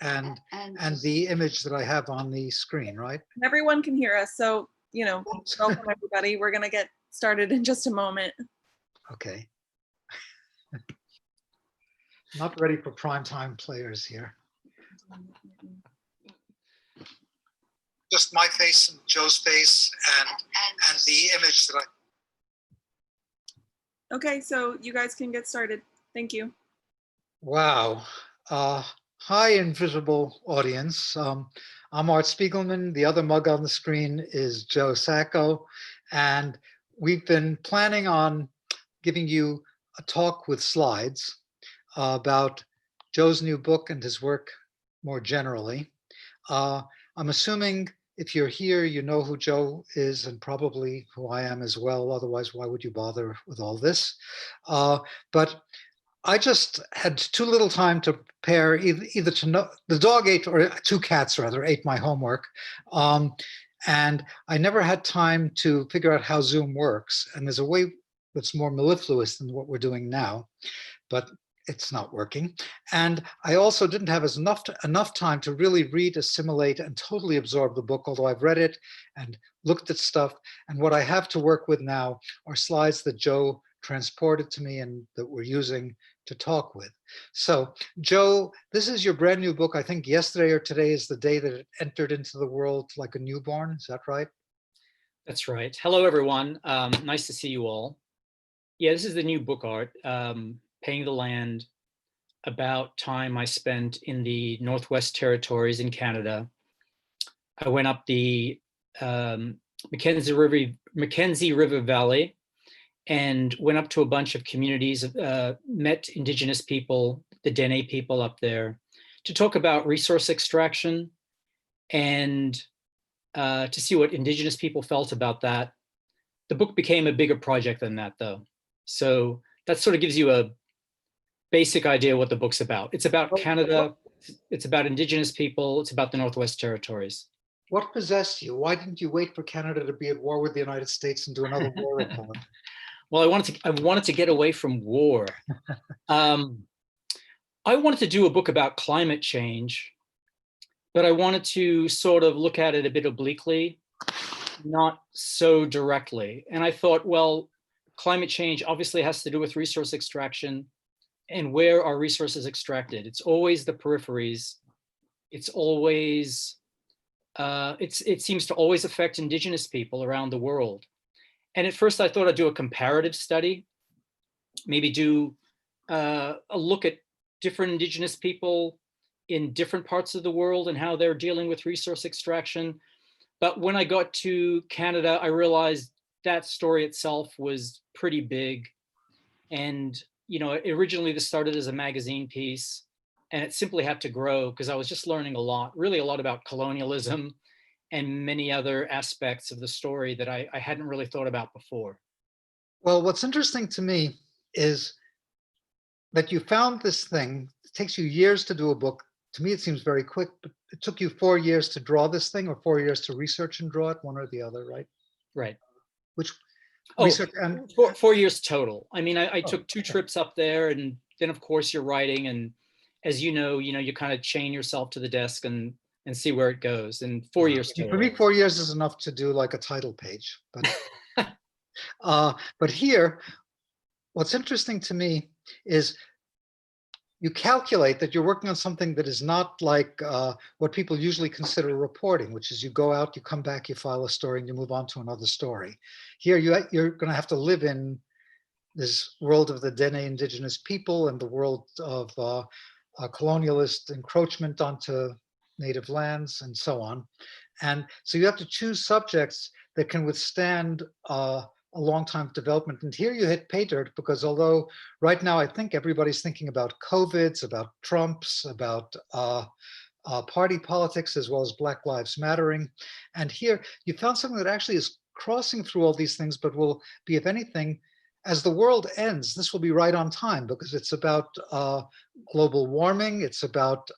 and the image that I have on the screen, right? Everyone can hear us, so welcome everybody. We're gonna get started in just a moment. Okay. Not ready for primetime players here. Just my face and Joe's face and the image that I. Okay, so you guys can get started. Thank you. Wow. Hi, invisible audience. I'm Art Spiegelman. The other mug on the screen is Joe Sacco. And we've been planning on giving you a talk with slides about Joe's new book and his work more generally. I'm assuming if you're here, you know who Joe is and probably who I am as well. Otherwise, why would you bother with all this? But I just had too little time to prepare either to know, the dog ate, or two cats rather, ate my homework. And I never had time to figure out how Zoom works. And there's a way that's more mellifluous than what we're doing now, but it's not working. And I also didn't have enough time to really read, assimilate, and totally absorb the book, although I've read it and looked at stuff. And what I have to work with now are slides that Joe transported to me and that we're using to talk with. So Joe, this is your brand new book. I think yesterday or today is the day that it entered into the world like a newborn. Is that right? That's right. Hello, everyone. Nice to see you all. Yeah, this is the new book, Art, Paying the Land, about time I spent in the Northwest Territories in Canada. I went up the Mackenzie River Valley and went up to a bunch of communities, met Indigenous people, the Dene people up there, to talk about resource extraction and to see what Indigenous people felt about that. The book became a bigger project than that, though. So that sort of gives you a basic idea what the book's about. It's about Canada, it's about Indigenous people, it's about the Northwest Territories. What possessed you? Why didn't you wait for Canada to be at war with the United States and do another war report? Well, I wanted to get away from war. I wanted to do a book about climate change, but I wanted to sort of look at it a bit obliquely, not so directly. And I thought, well, climate change obviously has to do with resource extraction. And where are resources extracted? It's always the peripheries. It's always, it seems to always affect Indigenous people around the world. And at first I thought I'd do a comparative study, maybe do a look at different Indigenous people in different parts of the world and how they're dealing with resource extraction. But when I got to Canada, I realized that story itself was pretty big. And, you know, originally this started as a magazine piece and it simply had to grow because I was just learning a lot, really a lot about colonialism and many other aspects of the story that I hadn't really thought about before. Well, what's interesting to me is that you found this thing. It takes you years to do a book. To me, it seems very quick, but it took you 4 years to draw this thing, or 4 years to research and draw it, one or the other, right? Right. Which research and 4 years total. I mean, I took 2 trips up there, and then of course you're writing, and as you know, you kind of chain yourself to the desk and see where it goes. And 4 years total. For me, 4 years is enough to do like a title page. But here, what's interesting to me is you calculate that you're working on something that is not like what people usually consider reporting, which is you go out, you come back, you file a story, and you move on to another story. Here, you're going to have to live in this world of the Dene Indigenous people and the world of colonialist encroachment onto native lands and so on. And so you have to choose subjects that can withstand a long time of development. And here you hit pay dirt, because although right now I think everybody's thinking about COVIDs, about Trumps, about party politics, as well as Black Lives Mattering. And here you found something that actually is crossing through all these things, but will be, if anything, as the world ends, this will be right on time, because it's about global warming, it's about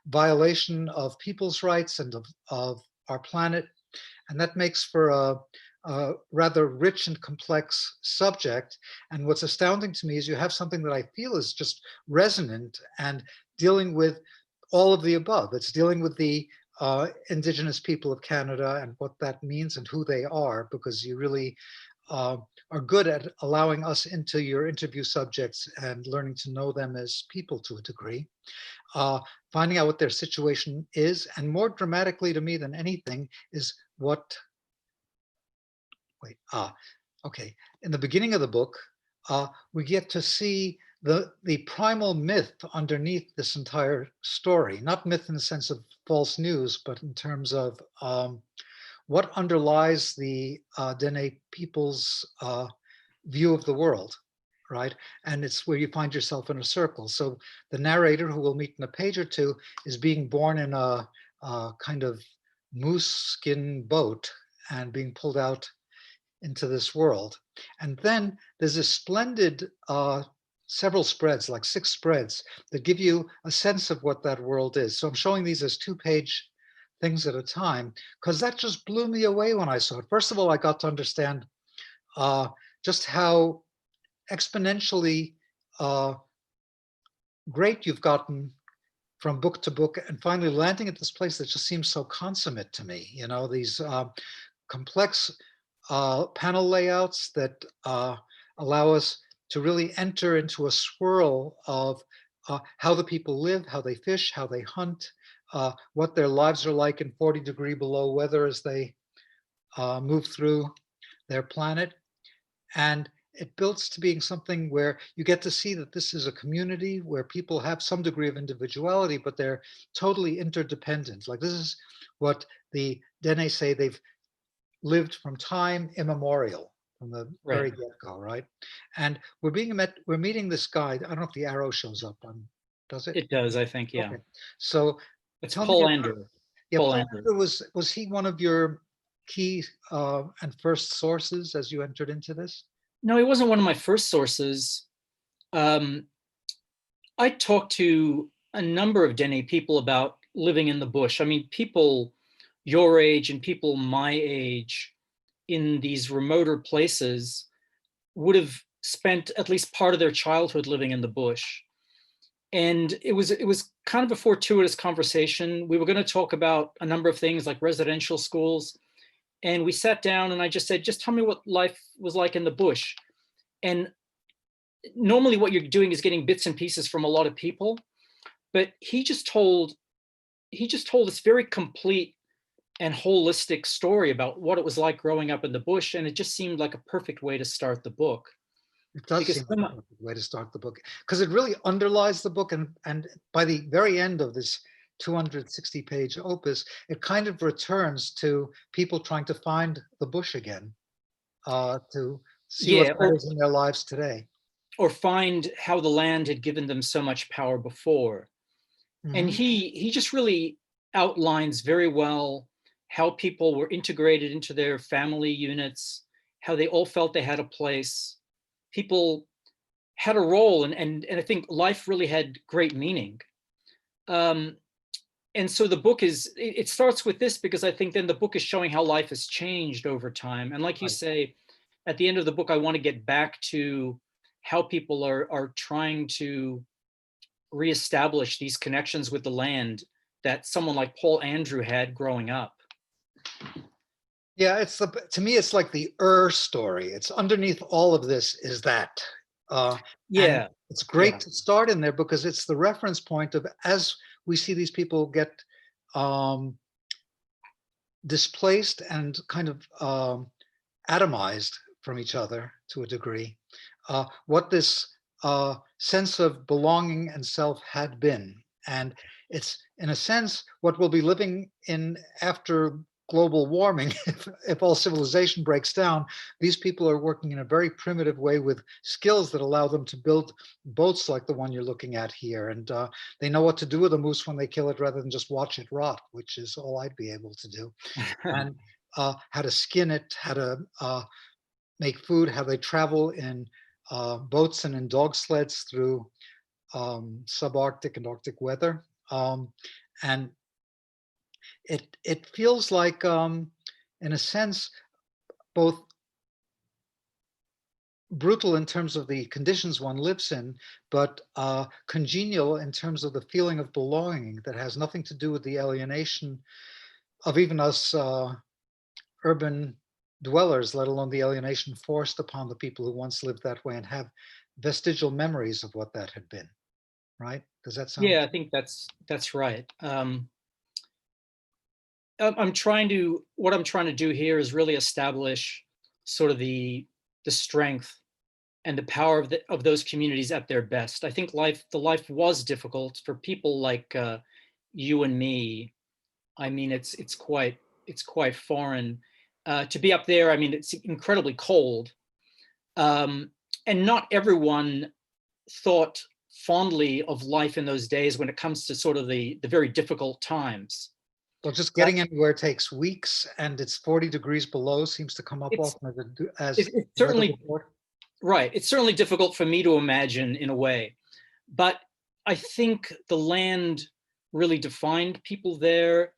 violation of people's rights and of our planet. And that makes for a rather rich and complex subject. And what's astounding to me is you have something that I feel is just resonant and dealing with all of the above. It's dealing with the Indigenous people of Canada and what that means and who they are, because you really are good at allowing us into your interview subjects and learning to know them as people to a degree. Finding out what their situation is, and more dramatically to me than anything is what, okay. In the beginning of the book, we get to see the primal myth underneath this entire story, not myth in the sense of false news, but in terms of what underlies the Dene people's view of the world, right? And it's where you find yourself in a circle. So the narrator, who we'll meet in a page or two, is being born in a kind of moose skin boat and being pulled out into this world. And then there's this splendid several spreads, like 6 spreads, that give you a sense of what that world is. So I'm showing these as 2-page things at a time, because that just blew me away when I saw it. First of all, I got to understand just how exponentially great you've gotten from book to book, and finally landing at this place that just seems so consummate to me. You know, these complex panel layouts that allow us to really enter into a swirl of how the people live, how they fish, how they hunt, what their lives are like in 40-degree below weather as they move through their planet. And it builds to being something where you get to see that this is a community where people have some degree of individuality, but they're totally interdependent. Like, this is what the Dene say they've lived from time immemorial, from the very get-go, right? And we're meeting this guy. I don't know if the arrow shows up on, does it? It does, I think, yeah. Okay. So It's tell Paul me, Andrew. yeah, Paul Paul Andrew. Andrew, was he one of your key and first sources as you entered into this? No, he wasn't one of my first sources. I talked to a number of Dene people about living in the bush. I mean, people your age and people my age in these remoter places would have spent at least part of their childhood living in the bush. And it was kind of a fortuitous conversation. We were going to talk about a number of things like residential schools. And we sat down and I just said, just tell me what life was like in the bush. And normally what you're doing is getting bits and pieces from a lot of people, but he just told this very complete and holistic story about what it was like growing up in the bush. And it just seemed like a perfect way to start the book. It does seem like a perfect way to start the book, because it really underlies the book. And by the very end of this 260-page opus, it kind of returns to people trying to find the bush again, to see what matters in their lives today. Or find how the land had given them so much power before. And he just really outlines very well how people were integrated into their family units, how they all felt they had a place. People had a role, and I think life really had great meaning. And so the book it starts with this because I think then the book is showing how life has changed over time. And like you say, at the end of the book, I want to get back to how people are trying to reestablish these connections with the land that someone like Paul Andrew had growing up. Yeah, to me, it's like the story. It's underneath all of this is that. Yeah. It's great to start in there because it's the reference point of, as we see these people get displaced and kind of atomized from each other to a degree, what this sense of belonging and self had been. And it's, in a sense, what we'll be living in after global warming. If all civilization breaks down, these people are working in a very primitive way with skills that allow them to build boats like the one you're looking at here. And they know what to do with a moose when they kill it rather than just watch it rot, which is all I'd be able to do. And how to skin it, how to make food, how they travel in boats and in dog sleds through subarctic and Arctic weather. And it feels like, in a sense, both brutal in terms of the conditions one lives in, but congenial in terms of the feeling of belonging that has nothing to do with the alienation of even us urban dwellers, let alone the alienation forced upon the people who once lived that way and have vestigial memories of what that had been. Right? Does that sound? Yeah, I think that's right. What I'm trying to do here is really establish sort of the strength and the power of those communities at their best. I think the life was difficult for people like you and me. I mean, it's quite foreign to be up there. I mean, it's incredibly cold, and not everyone thought fondly of life in those days when it comes to sort of the very difficult times. Well, just getting anywhere takes weeks, and it's 40 degrees below seems to come up It's often as it's weather certainly report. right. It's certainly difficult for me to imagine in a way, but I think the land really defined people there,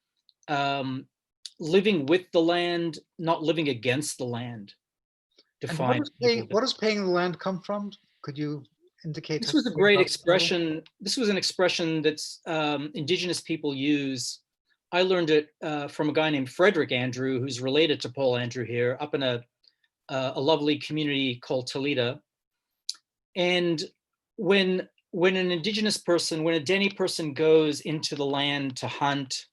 living with the land, not living against the land, And defined people. what does paying the land come from? Could you indicate This was a more great about the title? expression. This was an expression that's indigenous people use. I learned it from a guy named Frederick Andrew, who's related to Paul Andrew here, up in a lovely community called Toledo. And when an indigenous person, when a Dene person goes into the land to hunt,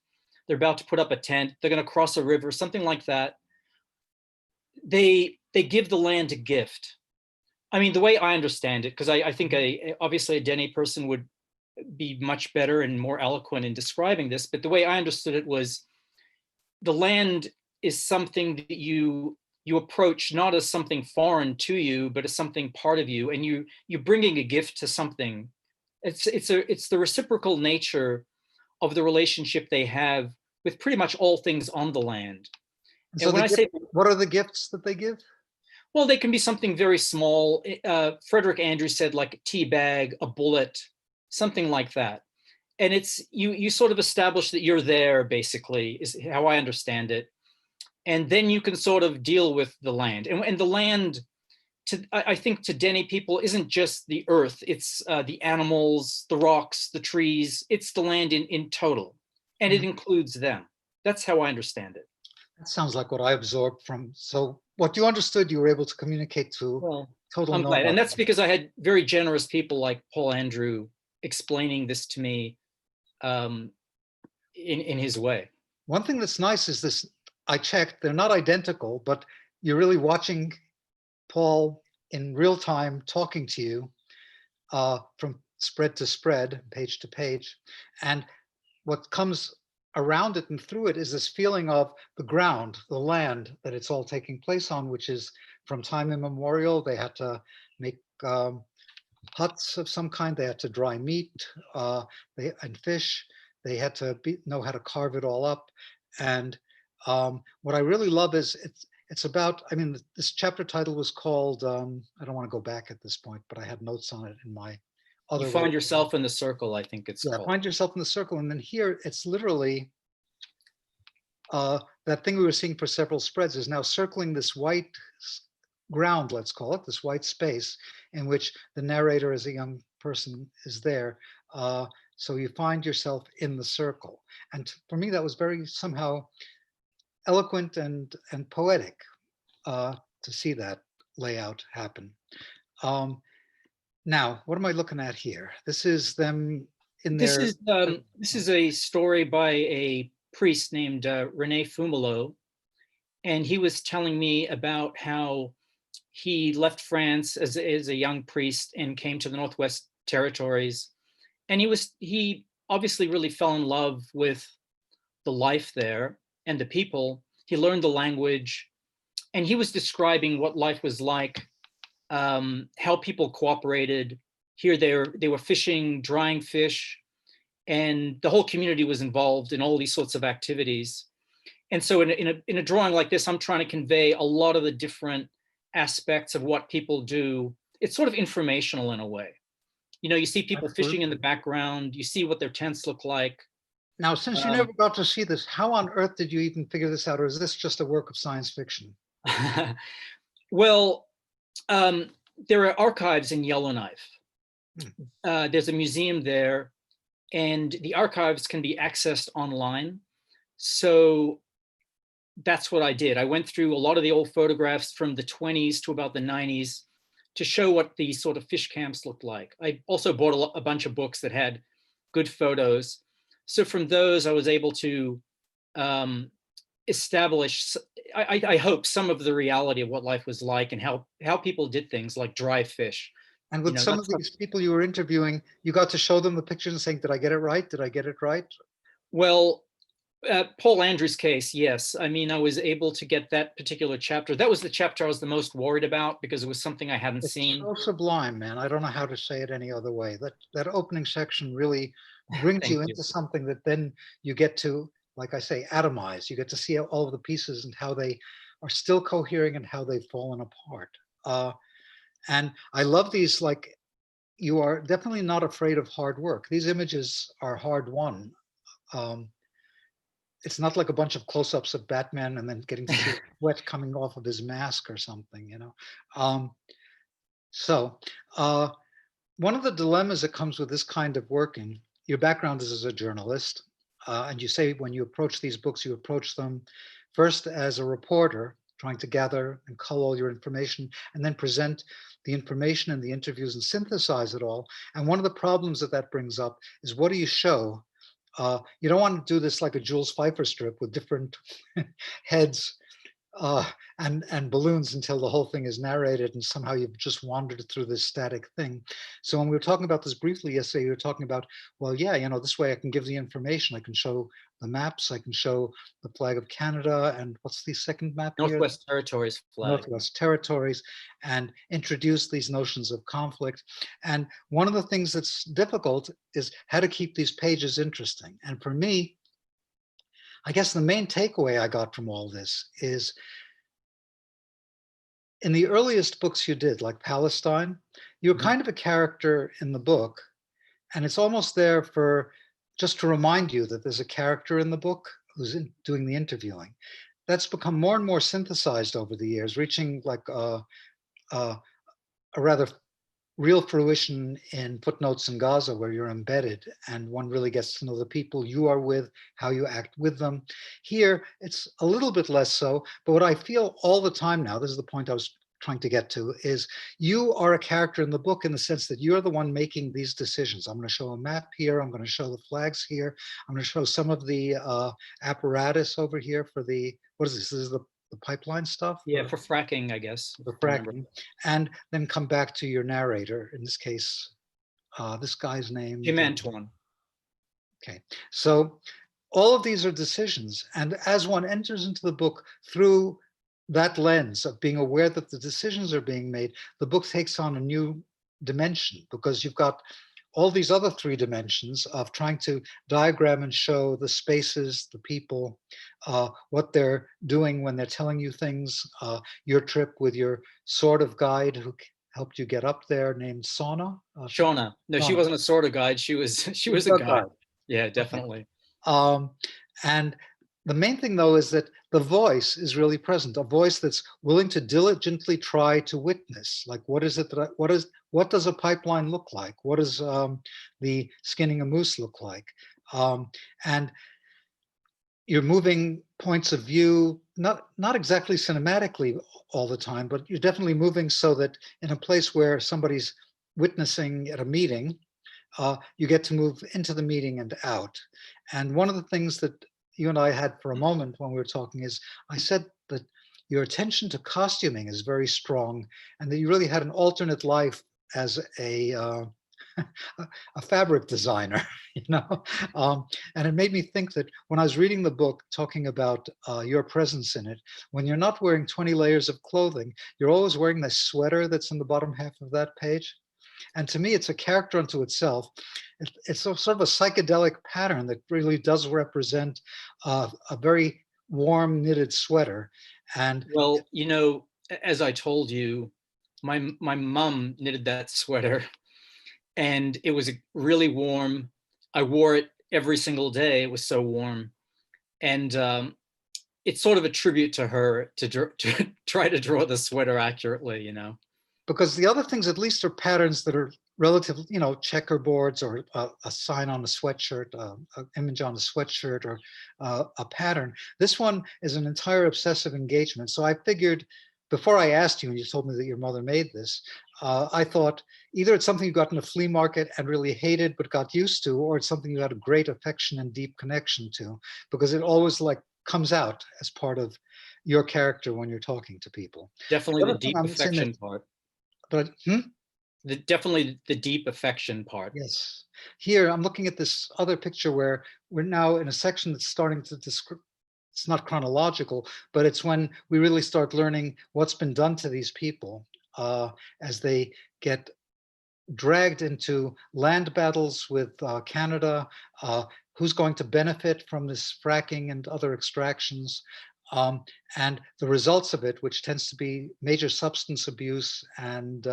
they're about to put up a tent, they're going to cross a river, something like that. They give the land a gift. I mean, the way I understand it, because I think obviously a Dene person would be much better and more eloquent in describing this, but the way I understood it was the land is something that you approach not as something foreign to you, but as something part of you, and you're bringing a gift to something. It's the reciprocal nature of the relationship they have with pretty much all things on the land. And And so when I say, what are the gifts that they give? well, they can be something very small. Frederick Andrews said like a tea bag, a bullet, something like that. And it's you sort of establish that you're there, basically, is how I understand it. And then you can sort of deal with the land. And the land, I think to Dene people, isn't just the earth. It's the animals, the rocks, the trees. It's the land in total. And it includes them. That's how I understand it. That sounds like what I absorbed from. So what you understood, you were able to communicate to Well, total I'm glad. And Nomad. that's because I had very generous people like Paul Andrew explaining this to me in his way. One thing that's nice is this, I checked, they're not identical, but you're really watching Paul in real time talking to you from spread to spread, page to page. And what comes around it and through it is this feeling of the ground, the land that it's all taking place on, which is from time immemorial. They had to make huts of some kind. They had to dry meat and fish. They had to know how to carve it all up. And what I really love is it's about, I mean, this chapter title was called, I don't want to go back at this point, but I had notes on it in my other. You find yourself in the circle, I think it's Yeah, called. find yourself in the circle. And then here it's literally that thing we were seeing for several spreads is now circling this white ground, let's call it, this white space in which the narrator as a young person is there. So you find yourself in the circle. And for me, that was very somehow eloquent and poetic to see that layout happen. Now, what am I looking at here? This is them in This their. this is a story by a priest named Rene Fumelot, and he was telling me about how he left France as a young priest and came to the Northwest Territories, and he obviously really fell in love with the life there and the people. He learned the language, and he was describing what life was like, how people cooperated. Here they were fishing, drying fish, and the whole community was involved in all these sorts of activities. And so in a drawing like this, I'm trying to convey a lot of the different aspects of what people do. It's sort of informational in a way. You know, you see people fishing in the background, you see what their tents look like. Now, since you never got to see this, how on earth did you even figure this out? Or is this just a work of science fiction? Well, there are archives in Yellowknife. Hmm. There's a museum there, and the archives can be accessed online. So that's what I did. I went through a lot of the old photographs from the 20s to about the 90s to show what these sort of fish camps looked like. I also bought a bunch of books that had good photos. So from those, I was able to establish, I hope, some of the reality of what life was like and how people did things like dry fish. And You with know, some not of these people you were interviewing, you got to show them the pictures and saying, did I get it right? Did I get it right? well, Paul Andrews' case, yes. I mean, I was able to get that particular chapter. That was the chapter I was the most worried about because it was something I hadn't It's seen. so sublime, man. I don't know how to say it any other way. That opening section really brings Thank you you. into something that then you get to, like I say, atomize. You get to see all of the pieces and how they are still cohering and how they've fallen apart. And I love these, like, you are definitely not afraid of hard work. These images are hard won. Um, it's not like a bunch of close-ups of Batman and then getting to see sweat coming off of his mask or something, you know. Um, so one of the dilemmas that comes with this kind of working, your background is as a journalist, and you say when you approach these books, you approach them first as a reporter, trying to gather and cull all your information, and then present the information and the interviews and synthesize it all. And one of the problems that that brings up is, what do you show? You don't want to do this like a Jules Pfeiffer strip with different heads uh, and balloons until the whole thing is narrated and somehow you've just wandered through this static thing. So when we were talking about this briefly yesterday, you were talking about, well, yeah, you know, this way I can give the information. I can show the maps. I can show the flag of Canada and what's the second map here? Northwest Territories flag. Northwest Territories, and introduce these notions of conflict. And one of the things that's difficult is how to keep these pages interesting. And for me, I guess the main takeaway I got from all this is, in the earliest books you did, like Palestine, you're Mhm. kind of a character in the book, and it's almost there for just to remind you that there's a character in the book who's doing the interviewing. That's become more and more synthesized over the years, reaching like a rather real fruition in Footnotes in Gaza, where you're embedded and one really gets to know the people you are with, how you act with them. Here, it's a little bit less so, but what I feel all the time now, this is the point I was trying to get to, is you are a character in the book in the sense that you're the one making these decisions. I'm going to show a map here. I'm going to show the flags here. I'm going to show some of the apparatus over here for the, what is this? This is the pipeline stuff? Yeah, for fracking, I guess. The if I remember. fracking, and then come back to your narrator, in this case, this guy's name. Jim Antoine. Okay, so all of these are decisions, and as one enters into the book through that lens of being aware that the decisions are being made, the book takes on a new dimension, because you've got all these other three dimensions of trying to diagram and show the spaces, the people, what they're doing when they're telling you things, your trip with your sort of guide who helped you get up there, named Sauna. Shauna. No, she Shauna. wasn't a sort of guide. She was a a guide. guide. Yeah, definitely. And the main thing, though, is that the voice is really present, a voice that's willing to diligently try to witness, like, what is it that what does a pipeline look like? What does the skinning a moose look like? And you're moving points of view, not exactly cinematically all the time, but you're definitely moving so that in a place where somebody's witnessing at a meeting, you get to move into the meeting and out. And one of the things that you and I had for a moment when we were talking is, I said that your attention to costuming is very strong, and that you really had an alternate life as a fabric designer, you know. And it made me think that when I was reading the book talking about your presence in it, when you're not wearing 20 layers of clothing, you're always wearing the sweater that's in the bottom half of that page. And to me, it's a character unto itself. It's a sort of a psychedelic pattern that really does represent a very warm knitted sweater. And Well, you know, as I told you, my mom knitted that sweater, and it was really warm. I wore it every single day. It was so warm, and it's sort of a tribute to her to try to draw the sweater accurately. You know. because the other things at least are patterns that are relative, checkerboards or a sign on a sweatshirt, an image on a sweatshirt, or a pattern. This one is an entire obsessive engagement. So I figured, before I asked you and you told me that your mother made this, I thought either it's something you got in a flea market and really hated but got used to, or it's something you had a great affection and deep connection to, because it always like comes out as part of your character when you're talking to people. Definitely the other thing deep I'm seeing affection part. But Definitely the deep affection part. yes, here I'm looking at this other picture where we're now in a section that's starting to describe. It's not chronological, but it's when we really start learning what's been done to these people as they get dragged into land battles with Canada, who's going to benefit from this fracking and other extractions, and the results of it, which tends to be major substance abuse and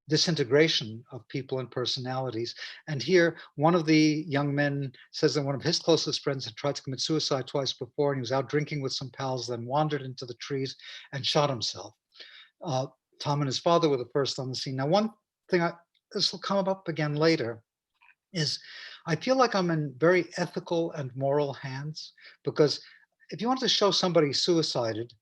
disintegration of people and personalities. And here, one of the young men says that one of his closest friends had tried to commit suicide twice before, and he was out drinking with some pals, then wandered into the trees and shot himself. Tom and his father were the first on the scene. Now, one thing, this will come up again later, is I feel like I'm in very ethical and moral hands, because if you want to show somebody suicided,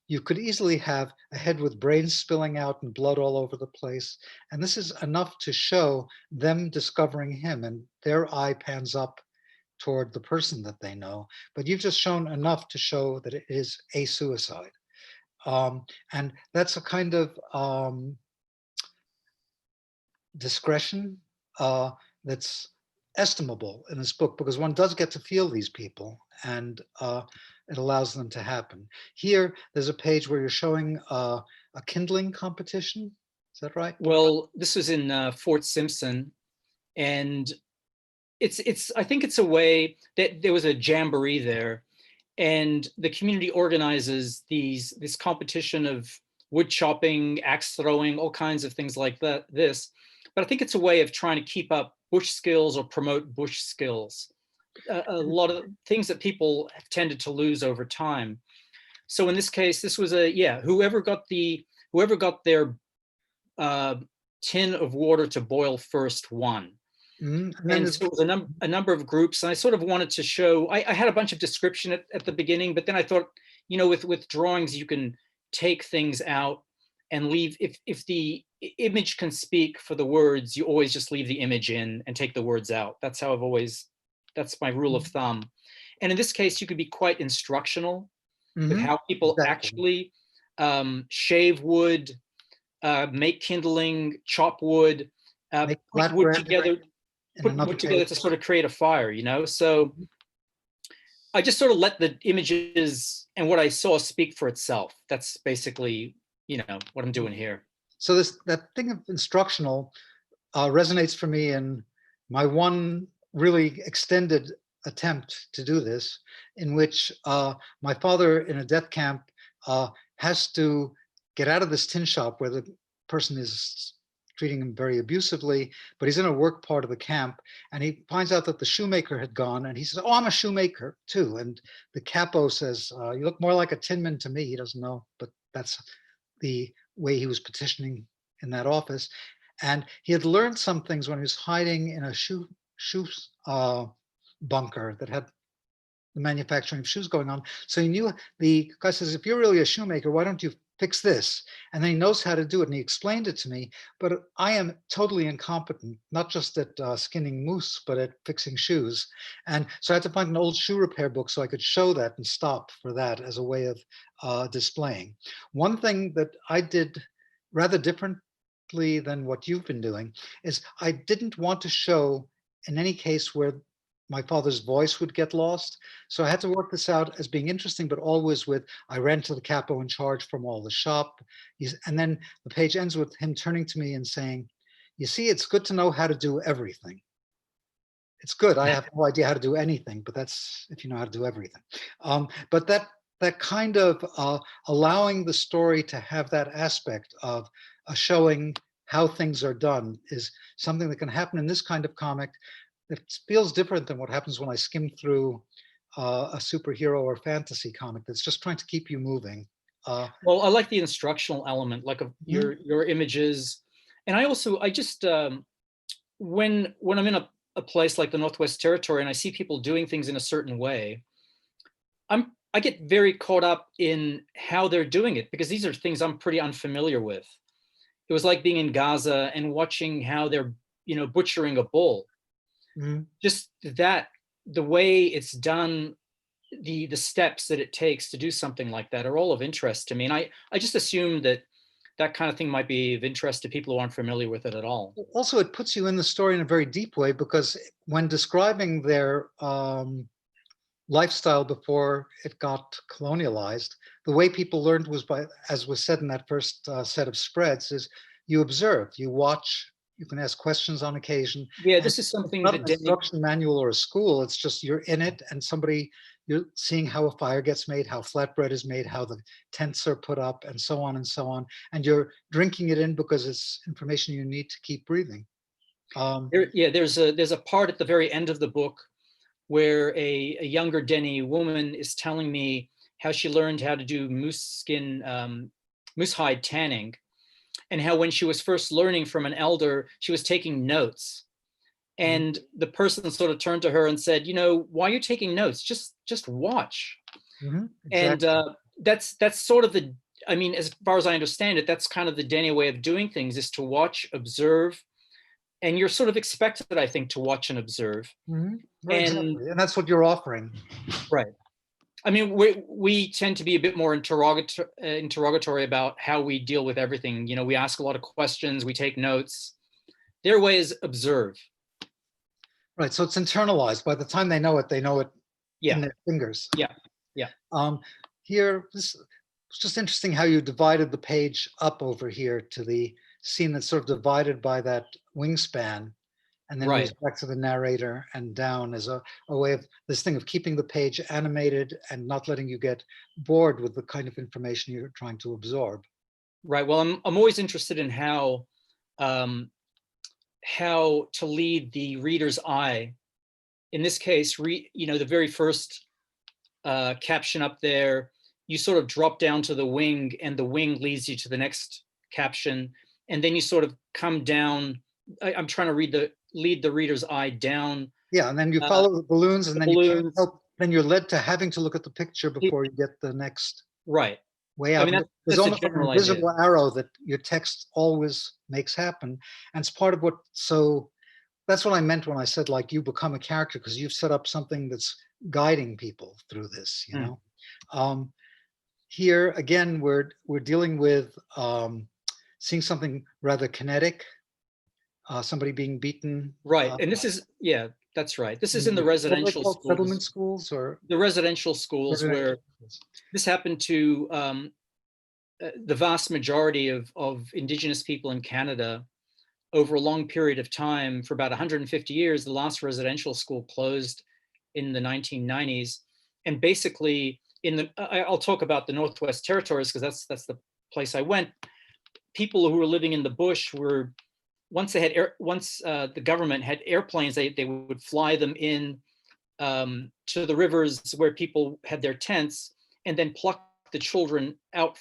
you could easily have a head with brains spilling out and blood all over the place. And this is enough to show them discovering him, and their eye pans up toward the person that they know. But you've just shown enough to show that it is a suicide. And that's a kind of discretion that's estimable in this book, because one does get to feel these people, and it allows them to happen. Here, there's a page where you're showing a kindling competition. Is that right? Well, this was in Fort Simpson, and I think it's a way that there was a jamboree there, and the community organizes this competition of wood chopping, axe throwing, all kinds of things like that. But I think it's a way of trying to keep up bush skills or promote bush skills. A lot of things that people have tended to lose over time. So in this case, this was whoever got their tin of water to boil first won. And so it was a number of groups, and I sort of wanted to show. I had a bunch of description at the beginning, but then I thought, with drawings you can take things out and leave. If the image can speak for the words, you always just leave the image in and take the words out. That's how that's my rule of thumb. And in this case, you could be quite instructional with how people actually shave wood, make kindling, chop wood, put wood together. Put together to sort of create a fire, So I just sort of let the images and what I saw speak for itself. That's basically, what I'm doing here. So that thing of instructional resonates for me in my one really extended attempt to do this, in which my father in a death camp has to get out of this tin shop where the person is treating him very abusively, but he's in a work part of the camp, and he finds out that the shoemaker had gone, and he says, "Oh, I'm a shoemaker too." And the capo says, "You look more like a tinman to me." He doesn't know, but that's the way he was petitioning in that office. And he had learned some things when he was hiding in a shoe bunker that had the manufacturing of shoes going on. So he knew, the guy says, "If you're really a shoemaker, why don't you fix this?" And then he knows how to do it, and he explained it to me. But I am totally incompetent, not just at skinning moose, but at fixing shoes. And so I had to find an old shoe repair book so I could show that and stop for that as a way of displaying. One thing that I did rather differently than what you've been doing is I didn't want to show in any case where my father's voice would get lost. So I had to work this out as being interesting, but always with, I ran to the capo in charge from all the shop. And then the page ends with him turning to me and saying, "You see, it's good to know how to do everything." It's good. I have no idea how to do anything, but that's if you know how to do everything. But that kind of allowing the story to have that aspect of showing how things are done is something that can happen in this kind of comic. It feels different than what happens when I skim through a superhero or fantasy comic that's just trying to keep you moving. Well, I like the instructional element, like of your images. And I just, when I'm in a place like the Northwest Territory and I see people doing things in a certain way, I get very caught up in how they're doing it, because these are things I'm pretty unfamiliar with. It was like being in Gaza and watching how they're, butchering a bull. Just that, the way it's done, the steps that it takes to do something like that are all of interest to me. And I just assume that that kind of thing might be of interest to people who aren't familiar with it at all. Also, it puts you in the story in a very deep way, because when describing their lifestyle before it got colonialized, the way people learned was by, as was said in that first set of spreads, is you observe, you watch, you can ask questions on occasion. Yeah, this is something Not that an instruction manual or a school. It's just you're in it, and you're seeing how a fire gets made, how flatbread is made, how the tents are put up, and so on and so on. And you're drinking it in because it's information you need to keep breathing. There's a part at the very end of the book where a younger Dene woman is telling me how she learned how to do moose hide tanning, and how when she was first learning from an elder, she was taking notes. And the person sort of turned to her and said, why are you taking notes? Just watch. Exactly. And that's sort of as far as I understand it, that's kind of the Dene way of doing things, is to watch, observe, and you're sort of expected, I think, to watch and observe. Exactly. And that's what you're offering. Right. I mean, we tend to be a bit more interrogatory about how we deal with everything. We ask a lot of questions, we take notes. Their way is observe. Right. So it's internalized. By the time they know it in their fingers. Yeah. Here, this it's just interesting how you divided the page up over here to the scene that's sort of divided by that wingspan, and then moves back to the narrator and down as a way of this thing of keeping the page animated and not letting you get bored with the kind of information you're trying to absorb. Right. Well, I'm always interested in how to lead the reader's eye. In this case, the very first caption up there, you sort of drop down to the wing, and the wing leads you to the next caption, and then you sort of come down. I'm trying to lead the reader's eye down. Yeah, and then you follow the balloons, and then you can't help. Then you're led to having to look at the picture before you get the next way out. I mean, There's almost like an invisible arrow that your text always makes happen, and it's part of what. So that's what I meant when I said, like, you become a character, because you've set up something that's guiding people through this. Here again, we're dealing with seeing something rather kinetic. Somebody being beaten. Right, and this is that's right. This is in the residential schools. Settlement schools, or the residential schools, where this happened to the vast majority of Indigenous people in Canada over a long period of time. For about 150 years, the last residential school closed in the 1990s, and basically I'll talk about the Northwest Territories, because that's the place I went. People who were living in the bush were, once the government had airplanes, they would fly them in to the rivers where people had their tents, and then pluck the children out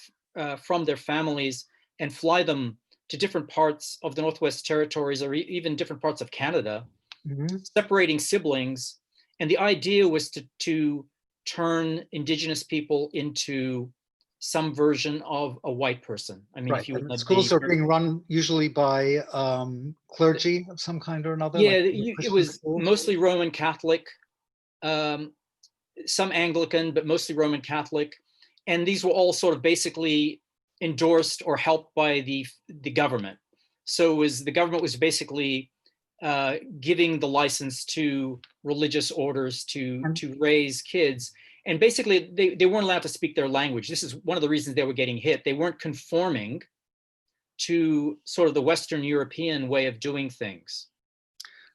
from their families and fly them to different parts of the Northwest Territories, or even different parts of Canada, separating siblings. And the idea was to turn Indigenous people into some version of a white person. I mean, right. Schools are being run usually by clergy of some kind or another. Yeah, it was mostly Roman Catholic, some Anglican, but mostly Roman Catholic. And these were all sort of basically endorsed or helped by the government. So the government was basically giving the license to religious orders to raise kids. And basically, they weren't allowed to speak their language. This is one of the reasons they were getting hit. They weren't conforming to sort of the Western European way of doing things.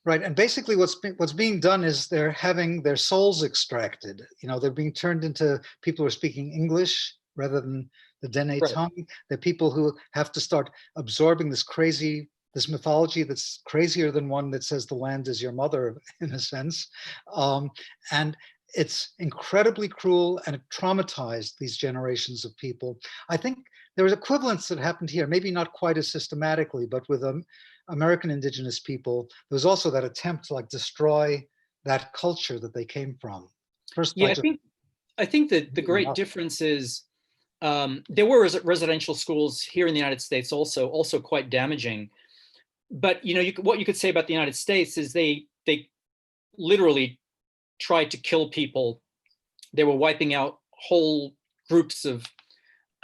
Right, and basically what's being done is they're having their souls extracted. They're being turned into people who are speaking English rather than the Dene tongue. They're people who have to start absorbing this mythology that's crazier than one that says the land is your mother, in a sense. And it's incredibly cruel, and it traumatized these generations of people. I think there was equivalents that happened here, maybe not quite as systematically, but with American indigenous people, there was also that attempt to like destroy that culture that they came from. First, Yeah, by just I think that the great up. difference is there were residential schools here in the United States also quite damaging. But you know, what you could say about the United States is they literally tried to kill people. They were wiping out whole groups of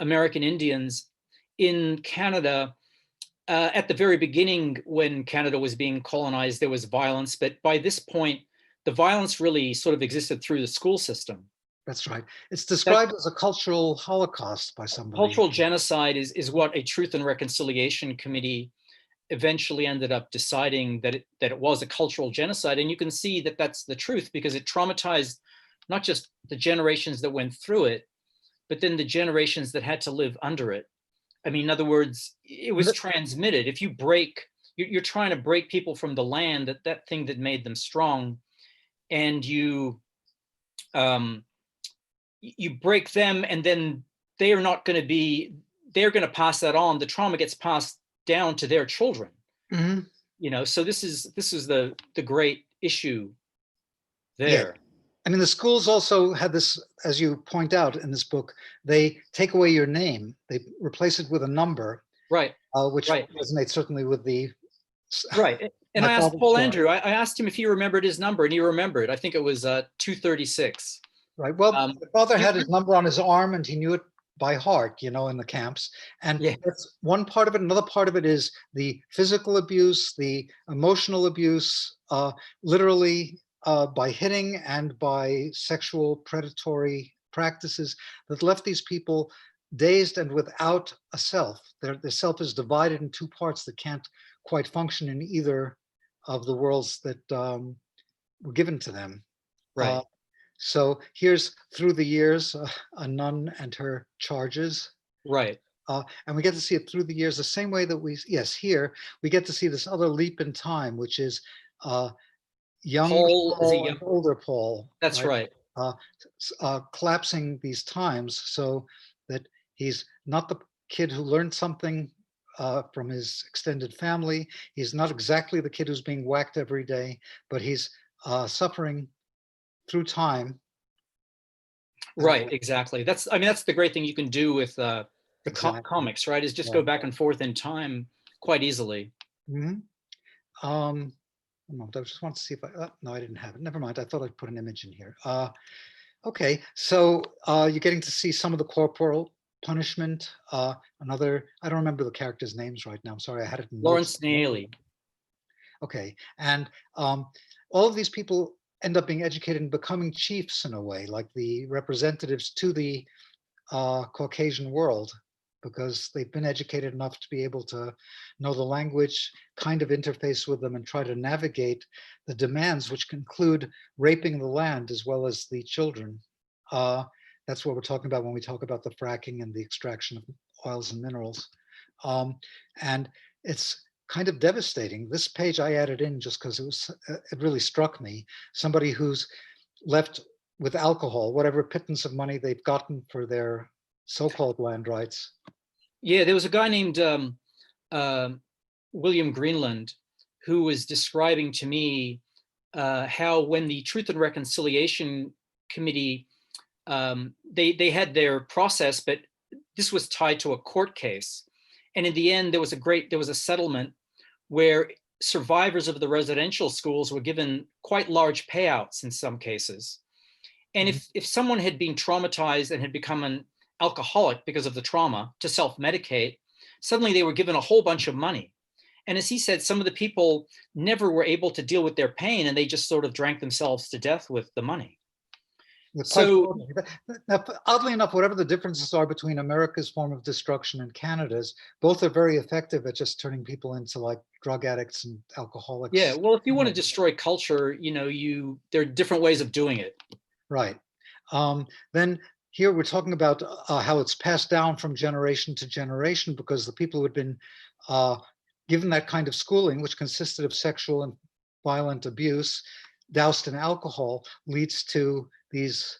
American Indians. In Canada, at the very beginning, when Canada was being colonized, there was violence, but by this point, the violence really sort of existed through the school system. That's right. It's described as a cultural holocaust by somebody. Cultural genocide is what a Truth and Reconciliation Committee eventually ended up deciding that it was a cultural genocide. And you can see that that's the truth, because it traumatized not just the generations that went through it, but then the generations that had to live under it. I mean, in other words, it was transmitted. If you break, you're trying to break people from the land, that thing that made them strong, and you break them, and then they are not going to be, they're going to pass that on. The trauma gets passed down to their children. Mm-hmm. You know, so this is the great issue there. Yeah. I mean, the schools also had this, as you point out in this book, they take away your name, they replace it with a number, right? Which resonates certainly with the right. And I asked Paul Andrew, I asked him if he remembered his number, and he remembered. I think it was 236. Right. Well, my father had his number on his arm, and he knew it by heart, you know, in the camps. And that's one part of it. Another part of it is the physical abuse, the emotional abuse, literally by hitting and by sexual predatory practices that left these people dazed and without a self. Their self is divided in two parts that can't quite function in either of the worlds that were given to them. Right. So here's Through the Years, a nun and her charges. Right. And we get to see it through the years the same way that here we get to see this other leap in time, which is young Paul and older Paul. That's right. Collapsing these times so that he's not the kid who learned something from his extended family. He's not exactly the kid who's being whacked every day, but he's suffering through time. Right, exactly. That's the great thing you can do with the comics, right? Is just go back and forth in time quite easily. Mm-hmm. I just want to see if no, I didn't have it. Never mind. I thought I'd put an image in here. Okay, so you're getting to see some of the corporal punishment. Another, I don't remember the characters' names right now. I'm sorry, I had it in Lawrence Neely. Okay, and all of these people end up being educated and becoming chiefs in a way, like the representatives to the Caucasian world, because they've been educated enough to be able to know the language, kind of interface with them, and try to navigate the demands, which include raping the land as well as the children. That's what we're talking about when we talk about the fracking and the extraction of oils and minerals. And it's kind of devastating. This page I added in just because it really struck me. Somebody who's left with alcohol, whatever pittance of money they've gotten for their so-called land rights. Yeah, there was a guy named William Greenland who was describing to me how when the Truth and Reconciliation Committee, they had their process, but this was tied to a court case. And in the end, there was a settlement where survivors of the residential schools were given quite large payouts in some cases. And if someone had been traumatized and had become an alcoholic because of the trauma to self-medicate, suddenly they were given a whole bunch of money. And as he said, some of the people never were able to deal with their pain, and they just sort of drank themselves to death with the money. So, now, oddly enough, whatever the differences are between America's form of destruction and Canada's, both are very effective at just turning people into like drug addicts and alcoholics. Yeah, well, if you want to destroy culture, you know, there are different ways of doing it. Right. Then here we're talking about how it's passed down from generation to generation, because the people who had been given that kind of schooling, which consisted of sexual and violent abuse, doused in alcohol leads to these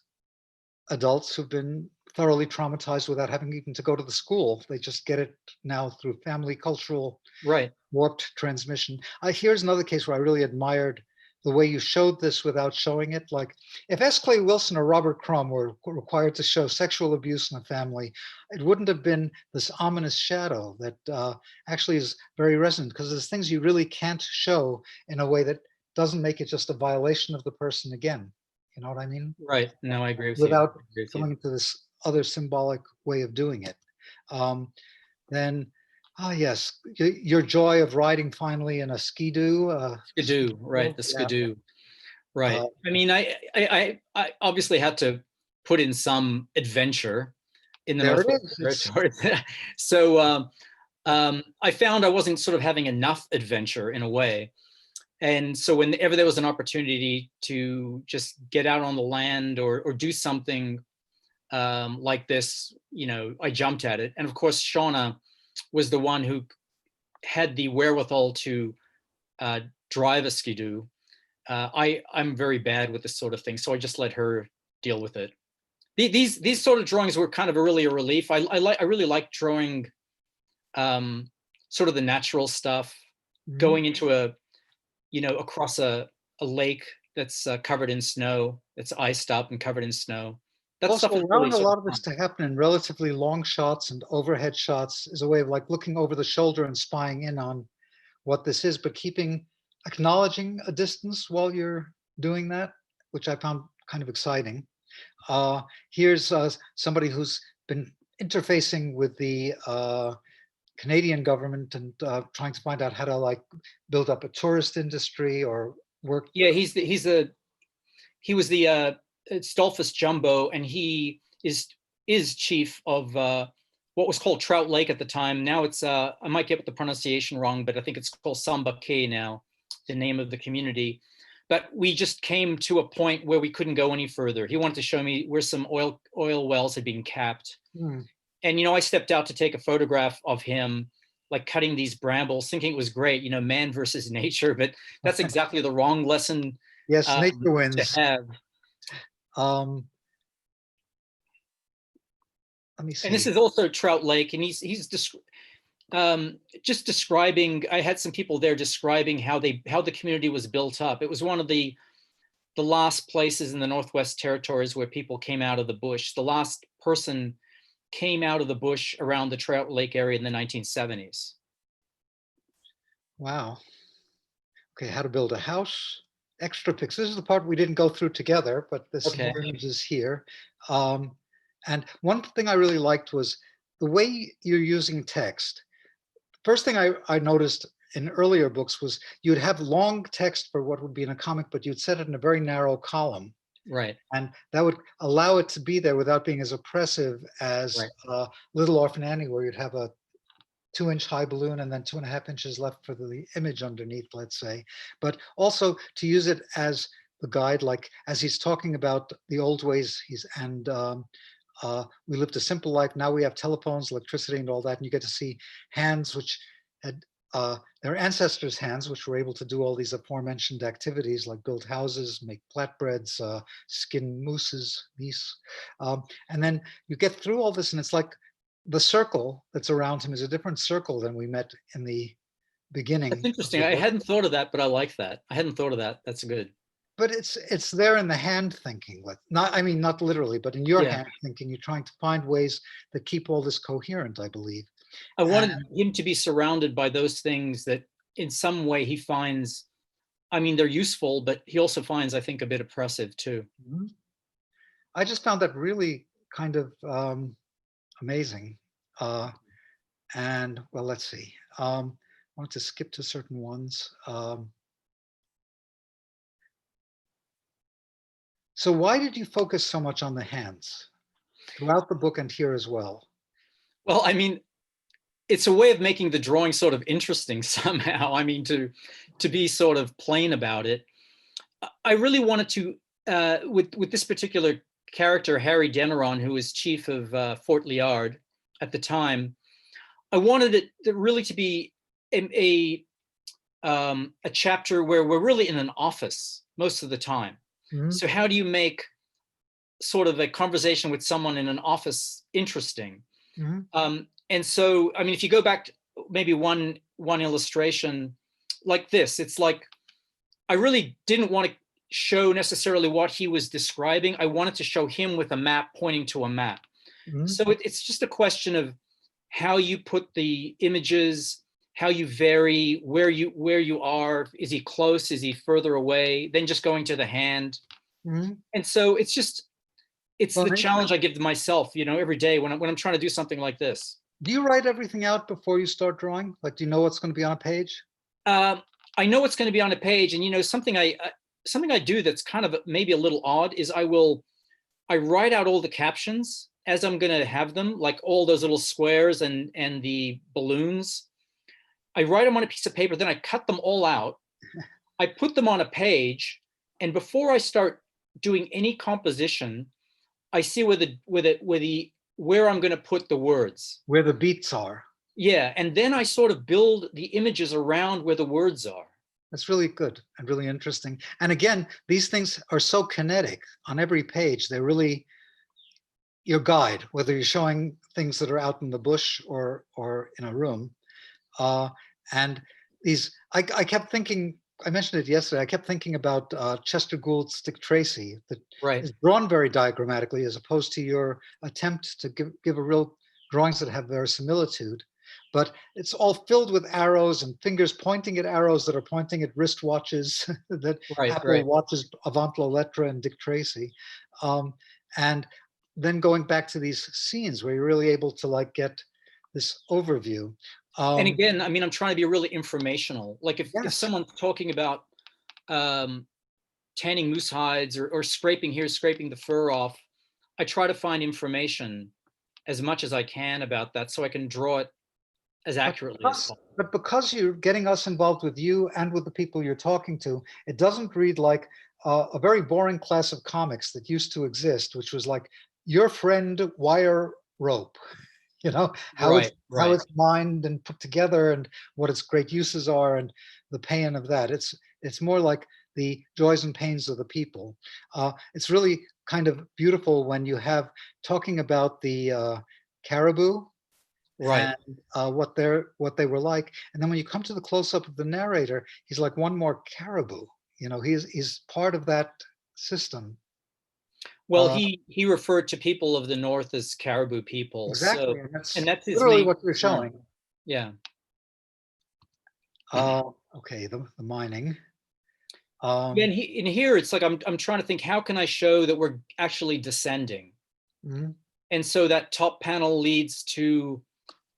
adults who've been thoroughly traumatized without having even to go to the school. They just get it now through family cultural Right. warped transmission. Here's another case where I really admired the way you showed this without showing it. Like if S. Clay Wilson or Robert Crumb were required to show sexual abuse in a family, it wouldn't have been this ominous shadow that actually is very resonant, because there's things you really can't show in a way that doesn't make it just a violation of the person again. You know what I mean? Right. No, I agree with you. Without I agree with you. going into this other symbolic way of doing it. Then, yes, your joy of riding finally in a skidoo. Skidoo, right? The Yeah. skidoo, right? Uh, I mean, I obviously had to put in some adventure in the There it Northwest is. It's- Territories. So I found I wasn't sort of having enough adventure in a way. And so whenever there was an opportunity to just get out on the land or do something like this, you know, I jumped at it. And of course, Shauna was the one who had the wherewithal to drive a skidoo. I'm very bad with this sort of thing, so I just let her deal with it. These sort of drawings were kind of really a relief. I really like drawing sort of the natural stuff, Mhm. going into across a lake that's covered in snow, that's iced up and covered in snow. That Also, stuff is really allowing a sort lot of of this fun. to happen in relatively long shots and overhead shots is a way of like looking over the shoulder and spying in on what this is, but acknowledging a distance while you're doing that, which I found kind of exciting. Here's somebody who's been interfacing with the Canadian government and trying to find out how to like build up a tourist industry or work. Yeah, he was the Stolfus Jumbo, and he is chief of what was called Trout Lake at the time. Now it's I might get the pronunciation wrong, but I think it's called Samba Cay now, the name of the community. But we just came to a point where we couldn't go any further. He wanted to show me where some oil wells had been capped. Hmm. And I stepped out to take a photograph of him like cutting these brambles, thinking it was great, man versus nature, but that's exactly the wrong lesson Yes, nature to wins. have. Let me And this see. is also Trout Lake, and he's just describing. I had some people there describing how the community was built up. It was one of the last places in the Northwest Territories where people came out of the bush. The last person came out of the bush around the Trout Lake area in the 1970s. Wow. Okay, how to build a house. Extra pics. This is the part we didn't go through together, but there's some Okay. more images here. And one thing I really liked was the way you're using text. First thing I noticed in earlier books was you'd have long text for what would be in a comic, but you'd set it in a very narrow column. Right. And that would allow it to be there without being as oppressive as Right. Little Orphan Annie, where you'd have a 2-inch high balloon and then 2.5 inches left for the image underneath, let's say. But also to use it as the guide, like as he's talking about the old ways, we lived a simple life. Now we have telephones, electricity, and all that. And you get to see hands which had their ancestors' hands, which were able to do all these aforementioned activities, like build houses, make flatbreads, skin mooses, geese. And then you get through all this, and it's like the circle that's around him is a different circle than we met in the beginning. That's interesting. I hadn't thought of that, but I like that. I hadn't thought of that. That's good. But it's there in the hand thinking, not literally, but in your hand thinking, you're trying to find ways that keep all this coherent, I believe. I wanted him to be surrounded by those things that in some way he finds, they're useful, but he also finds, I think, a bit oppressive too. Mm-hmm. I just found that really kind of amazing. And well, let's see. I want to skip to certain ones. So why did you focus so much on the hands throughout the book and here as well? Well, it's a way of making the drawing sort of interesting somehow. To be sort of plain about it. I really wanted to, with this particular character, Harry Deneron, who was chief of Fort Liard at the time, I wanted it really to be a a chapter where we're really in an office most of the time. Mhm. So how do you make sort of a conversation with someone in an office interesting? Mhm. And so, I mean, if you go back to maybe one illustration like this, it's like I really didn't want to show necessarily what he was describing. I wanted to show him with a map pointing to a map. Mhm. So it's just a question of how you put the images, how you vary, where you are. Is he close? Is he further away? Then just going to the hand. Mhm. And so it's Well, the then, challenge I give to myself, every day when I'm trying to do something like this. do you write everything out before you start drawing? Like, do you know what's going to be on a page? I know what's going to be on a page, and something I do that's kind of maybe a little odd is I write out all the captions as I'm going to have them, like all those little squares and the balloons. I write them on a piece of paper, then I cut them all out. I put them on a page, and before I start doing any composition, I see where I'm going to put the words. Where the beats are. Yeah, and then I sort of build the images around where the words are. That's really good and really interesting. And again, these things are so kinetic on every page. They're really your guide, whether you're showing things that are out in the bush or in a room. And I kept thinking, I mentioned it yesterday, I kept thinking about Chester Gould's Dick Tracy, that Right. is drawn very diagrammatically as opposed to your attempt to give a real drawings that have verisimilitude. But it's all filled with arrows and fingers pointing at arrows that are pointing at wristwatches, that Right, Apple right. watches Avant la Lettre and Dick Tracy. And then going back to these scenes where you're really able to like get this overview. And again, I mean, I'm trying to be really informational. Like if Yes. someone's talking about tanning moose hides or scraping here, scraping the fur off, I try to find information as much as I can about that so I can draw it as accurately as possible. But because you're getting us involved with you and with the people you're talking to, it doesn't read like a very boring class of comics that used to exist, which was like your friend wire rope, how Right, how right. it's mined and put together and what its great uses are and the pain of that. It's more like the joys and pains of the people. It's really kind of beautiful when you have talking about the caribou Right. and what they were like. And then when you come to the close up of the narrator, he's like one more caribou. He's part of that system. Well, he referred to people of the North as caribou people. Exactly, So, and and that's that's his literally main what you're concern. showing. Yeah. Okay, the mining. Yeah, and in here, it's like I'm trying to think, how can I show that we're actually descending? Mhm. And so that top panel leads to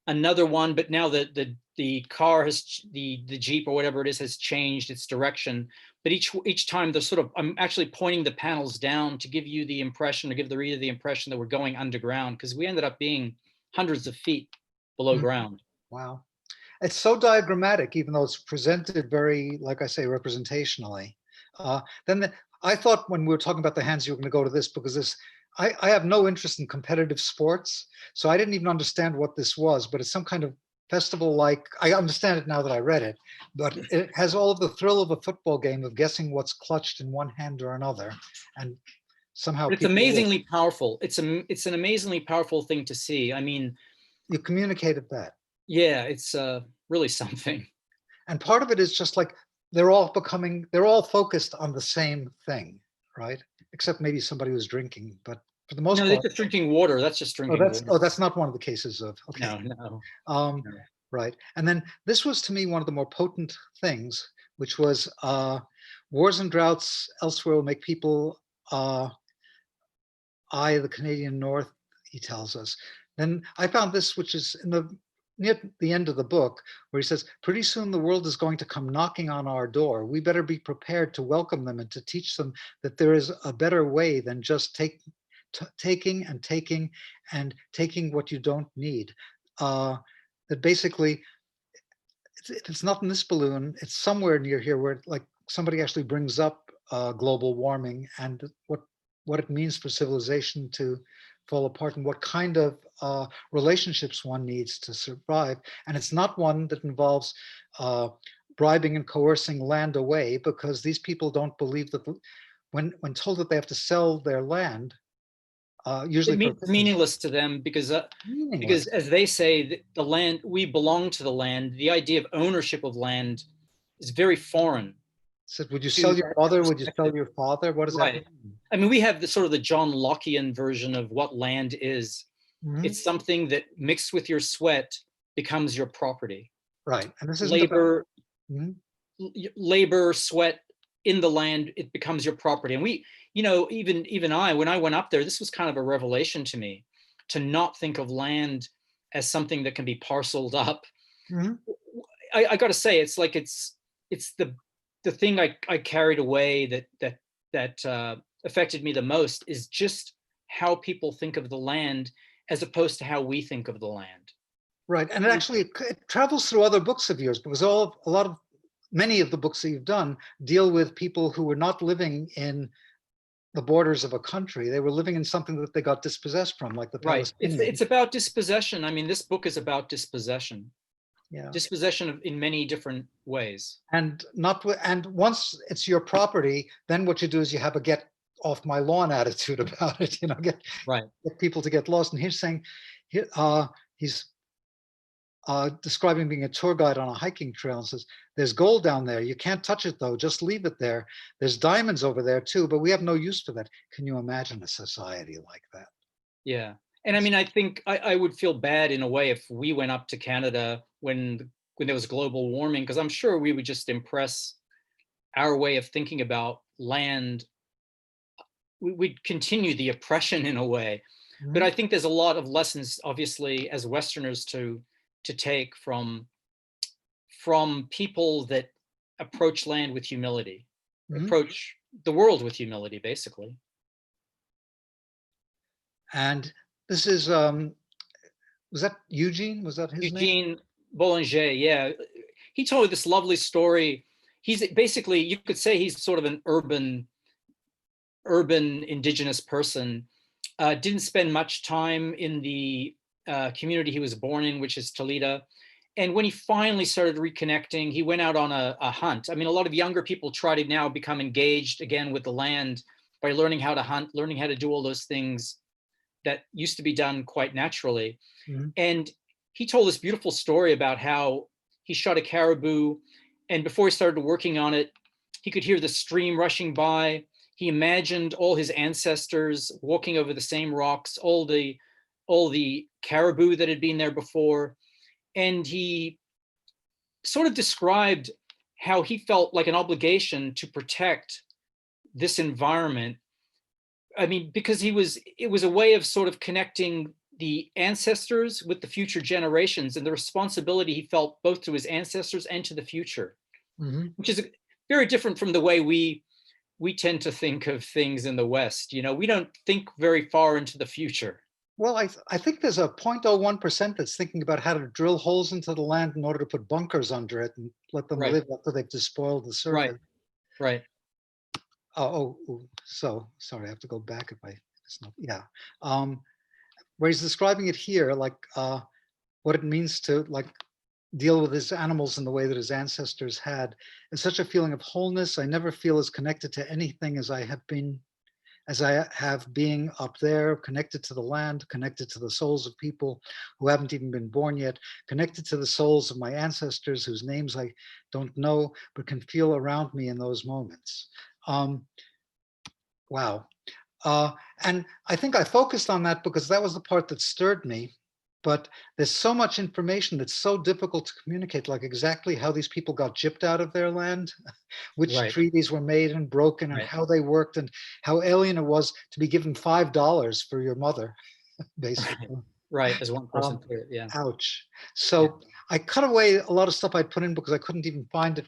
another one, but now the car the Jeep or whatever it is has changed its direction. But each time I'm actually pointing the panels down to give you the impression, or give the reader the impression that we're going underground, because we ended up being hundreds of feet below Mhm. ground. Wow. It's so diagrammatic, even though it's presented very, like I say, representationally. I thought when we were talking about the hands, you were going to go to this because I have no interest in competitive sports. So I didn't even understand what this was, but it's some kind of festival like, I understand it now that I read it, but it has all of the thrill of a football game of guessing what's clutched in one hand or another. And somehow But it's people, amazingly powerful. It's an amazingly powerful thing to see. I mean, you communicated that. yeah, it's really something. And part of it is just like they're all focused on the same thing, right? Except maybe somebody who's drinking, but for the most No, part, that's just drinking water. That's just drinking water. that's not one of the cases of, okay. No. Um, No. right. And then this was to me one of the more potent things, which was wars and droughts elsewhere will make people eye the Canadian North, he tells us. Then I found this, which is near the end of the book, where he says, pretty soon the world is going to come knocking on our door. We better be prepared to welcome them and to teach them that there is a better way than just taking and taking what you don't need. That basically, if it's not in this balloon, it's somewhere near here where like somebody actually brings up global warming and what it means for civilization to fall apart and what kind of relationships one needs to survive. And it's not one that involves bribing and coercing land away because these people don't believe that when told that they have to sell their land, usually for It's meaningless to them because meaningless. as they say, the land, we belong to the land. The idea of ownership of land is very foreign. Said, would you to sell your that mother? Would you perspective. sell your father? What does that Right. mean? I mean, we have the sort of the John Lockean version of what land is. Mhm. It's something that mixed with your sweat becomes your property. Right. And this isn't about. Labor, Mhm. labor, sweat in the land, it becomes your property. And we, even I, when I went up there, this was kind of a revelation to me, to not think of land as something that can be parceled up. Mhm. I got to say, it's like it's the thing I carried away that affected me the most is just how people think of the land as opposed to how we think of the land. Right. And it travels through other books of yours because many of the books that you've done deal with people who were not living in the borders of a country. They were living in something that they got dispossessed from, like the Right. Palestinians. It's about dispossession. I mean, this book is about dispossession. Yeah. Dispossession in many different ways. And once it's your property, then what you do is you have a get off my lawn attitude about it, get Right. people to get lost. And he's saying, he's describing being a tour guide on a hiking trail and says, there's gold down there. You can't touch it though, just leave it there. There's diamonds over there too, but we have no use for that. Can you imagine a society like that? Yeah. And I mean, I think I would feel bad in a way if we went up to Canada when there was global warming, because I'm sure we would just impress our way of thinking about land. We'd continue the oppression in a way. But I think there's a lot of lessons, obviously, as Westerners to take from people that approach land with humility, Mhm. approach the world with humility, basically. And this is, was that Eugene? Was that his name? Eugene Boulanger, yeah. He told this lovely story. He's basically, you could say he's sort of an urban indigenous person. Didn't spend much time in the community he was born in, which is Toledo. And when he finally started reconnecting, he went out on a hunt. I mean, a lot of younger people try to now become engaged again with the land by learning how to hunt, learning how to do all those things that used to be done quite naturally. Mhm. And he told this beautiful story about how he shot a caribou, and before he started working on it, he could hear the stream rushing by. He imagined all his ancestors walking over the same rocks, all the caribou that had been there before. And he sort of described how he felt like an obligation to protect this environment. I mean, because it was a way of sort of connecting the ancestors with the future generations and the responsibility he felt both to his ancestors and to the future, Mhm. which is very different from the way we tend to think of things in the West. We don't think very far into the future. Well, I think there's a 0.01% that's thinking about how to drill holes into the land in order to put bunkers under it and let them Right. live after they've despoiled the surface. Right. So sorry, I have to go back if it's not, yeah. Where he's describing it here, like what it means to like deal with his animals in the way that his ancestors had. It's such a feeling of wholeness. I never feel as connected to anything as I have being up there, connected to the land, connected to the souls of people who haven't even been born yet, connected to the souls of my ancestors whose names I don't know, but can feel around me in those moments. Wow. And I think I focused on that because that was the part that stirred me. But there's so much information that's so difficult to communicate, like exactly how these people got gypped out of their land, which Right. treaties were made and broken, and Right. how they worked, and how alien it was to be given $5 for your mother, basically. Right. As one person put it, yeah. Ouch. So I cut away a lot of stuff I'd put in because I couldn't even find it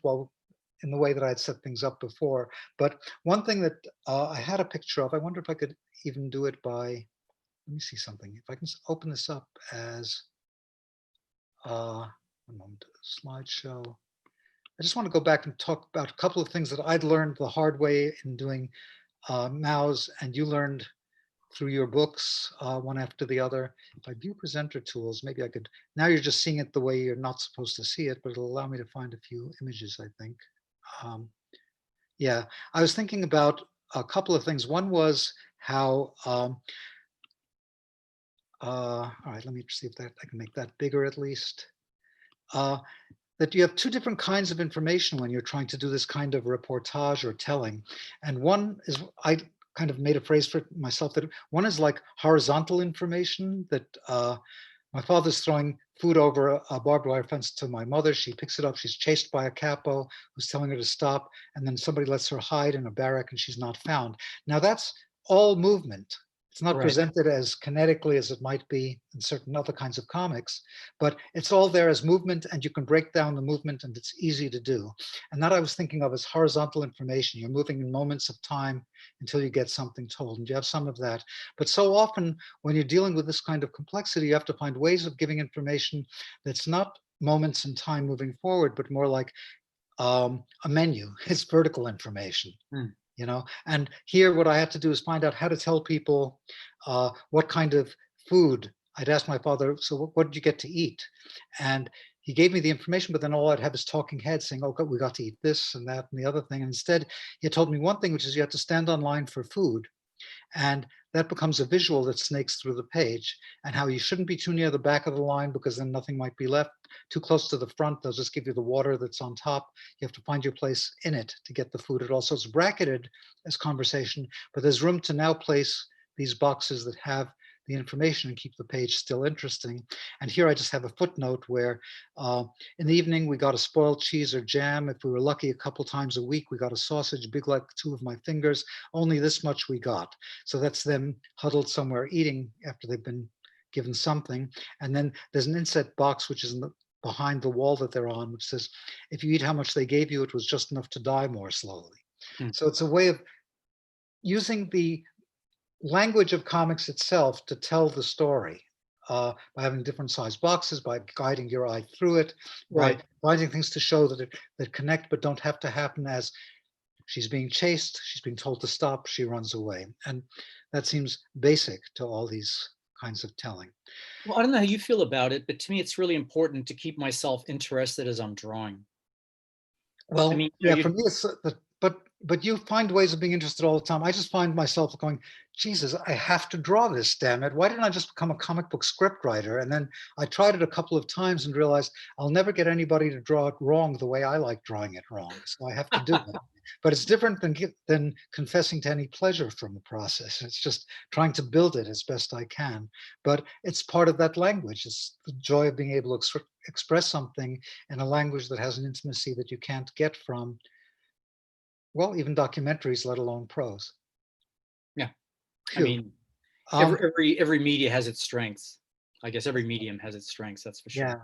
in the way that I'd set things up before. But one thing that I had a picture of, I wonder if I could even do it by, let me see something. If I can open this up as one moment, slideshow. I just want to go back and talk about a couple of things that I'd learned the hard way in doing MOUs, and you learned through your books, one after the other. If I view presenter tools, maybe I could, now you're just seeing it the way you're not supposed to see it, but it'll allow me to find a few images, I think. Yeah, I was thinking about a couple of things. One was how, all right, let me see if that I can make that bigger at least. That you have two different kinds of information when you're trying to do this kind of reportage or telling. And one is, I kind of made a phrase for myself, that one is like horizontal information, that my father's throwing food over a barbed wire fence to my mother. She picks it up. She's chased by a capo who's telling her to stop. And then somebody lets her hide in a barrack and she's not found. Now that's all movement. It's not Right. presented as kinetically as it might be in certain other kinds of comics, but it's all there as movement, and you can break down the movement, and it's easy to do. And that I was thinking of as horizontal information. You're moving in moments of time until you get something told, and you have some of that. But so often when you're dealing with this kind of complexity, you have to find ways of giving information that's not moments in time moving forward, but more like a menu. It's vertical information. And here what I had to do is find out how to tell people what kind of food. I'd asked my father, so what did you get to eat? And he gave me the information, but then all I'd have is talking heads saying, oh, we got to eat this and that and the other thing. And instead, he told me one thing, which is you have to stand on line for food. And that becomes a visual that snakes through the page, and how you shouldn't be too near the back of the line because then nothing might be left. Too close to the front, they'll just give you the water that's on top. You have to find your place in it to get the food. It also is bracketed as conversation, but there's room to now place these boxes that have the information and keep the page still interesting. And here I just have a footnote where in the evening we got a spoiled cheese or jam. If we were lucky, a couple times a week we got a sausage big like two of my fingers. Only this much we got. So that's them huddled somewhere eating after they've been given something. And then there's an inset box which is behind the wall that they're on, which says, if you eat how much they gave you, it was just enough to die more slowly. So it's a way of using the language of comics itself to tell the story, by having different size boxes, by guiding your eye through it, Right. by finding things to show that connect but don't have to happen as she's being chased, she's being told to stop, she runs away. And that seems basic to all these kinds of telling. Well, I don't know how you feel about it, but to me, it's really important to keep myself interested as I'm drawing. Well, I mean, yeah, for me, it's but you find ways of being interested all the time. I just find myself going, Jesus, I have to draw this, damn it. Why didn't I just become a comic book script writer? And then I tried it a couple of times and realized I'll never get anybody to draw it wrong the way I like drawing it wrong. So I have to do it. But it's different than confessing to any pleasure from the process. It's just trying to build it as best I can. But it's part of that language. It's the joy of being able to express something in a language that has an intimacy that you can't get from, well, even documentaries, let alone prose. Yeah. I Phew. mean, Um, every media has its strengths. I guess every medium has its strengths, that's for sure.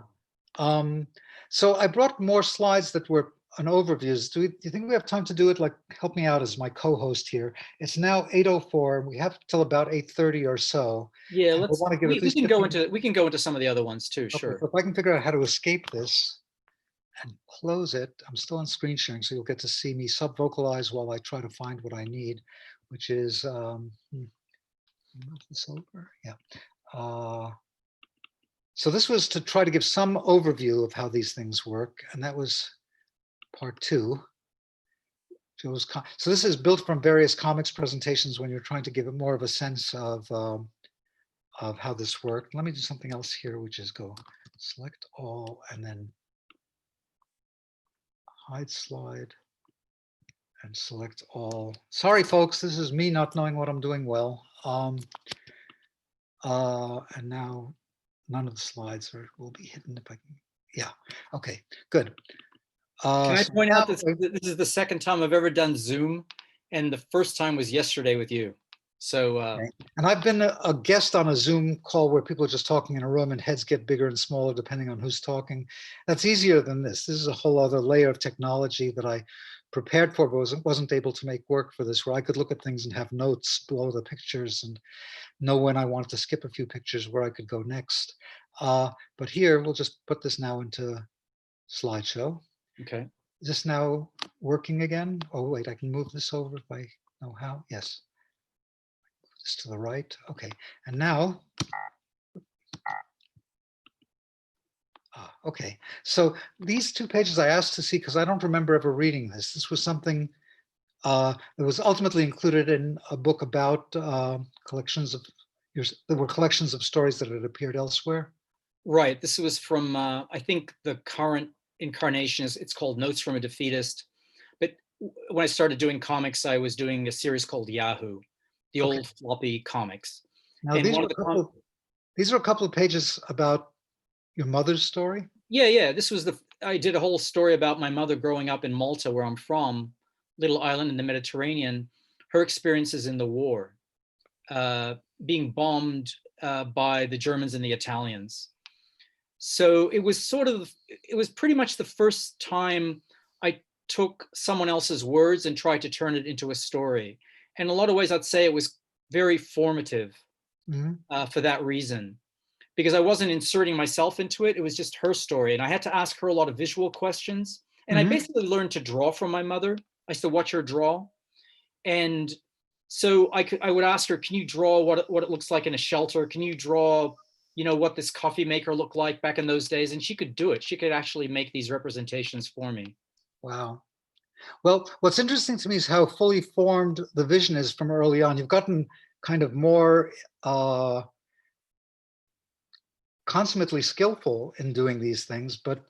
yeah. So I brought more slides that were an overviews. Do you think we have time to do it? Like, help me out as my co-host here. It's now 8:04. We have till about 8:30 or so. Yeah, And we want to give we at least can go 15 into, we can go into some of the other ones too, Okay, sure. so if I can figure out how to escape this and close it, I'm still on screen sharing, so you'll get to see me sub-vocalize while I try to find what I need, which is, move this over, yeah. So this was to try to give some overview of how these things work, and that was part 2. So this is built from various comics presentations when you're trying to give it more of a sense of how this worked. Let me do something else here, which is go select all and then hide slide and select all. Sorry, folks, this is me not knowing what I'm doing well. And now none of the slides will be hidden if I can. Yeah, okay, good. Can I So point now- out that this is the second time I've ever done Zoom, and the first time was yesterday with you. So Okay. And I've been a guest on a Zoom call where people are just talking in a room and heads get bigger and smaller depending on who's talking. That's easier than this. This is a whole other layer of technology that I prepared for, but wasn't able to make work for this, where I could look at things and have notes below the pictures and know when I wanted to skip a few pictures where I could go next. But here, we'll just put this now into slideshow. okay. Is this now working again? Oh, wait, I can move this over if I know how. Yes. Just to the right. Okay. And now, okay. So these 2 pages I asked to see because I don't remember ever reading this. This was something that was ultimately included in a book about collections of there were collections of stories that had appeared elsewhere. Right. This was from, I think the current incarnation is, it's called Notes from a Defeatist. But when I started doing comics, I was doing a series called Yahoo, the Okay. old floppy comics. Now And these one are of the these are a couple of pages about your mother's story. yeah, this was I did a whole story about my mother growing up in Malta, where I'm from, little island in the Mediterranean, her experiences in the war, being bombed by the Germans and the Italians. So it was it was pretty much the first time I took someone else's words and tried to turn it into a story. And in a lot of ways, I'd say it was very formative Mhm. for that reason, because I wasn't inserting myself into it. It was just her story. And I had to ask her a lot of visual questions. And I Mhm. basically learned to draw from my mother. I used to watch her draw. And so I would ask her, can you draw what it looks like in a shelter? Can you draw, what this coffee maker looked like back in those days? And she could do it. She could actually make these representations for me. Wow. Well, what's interesting to me is how fully formed the vision is from early on. You've gotten kind of more consummately skillful in doing these things, but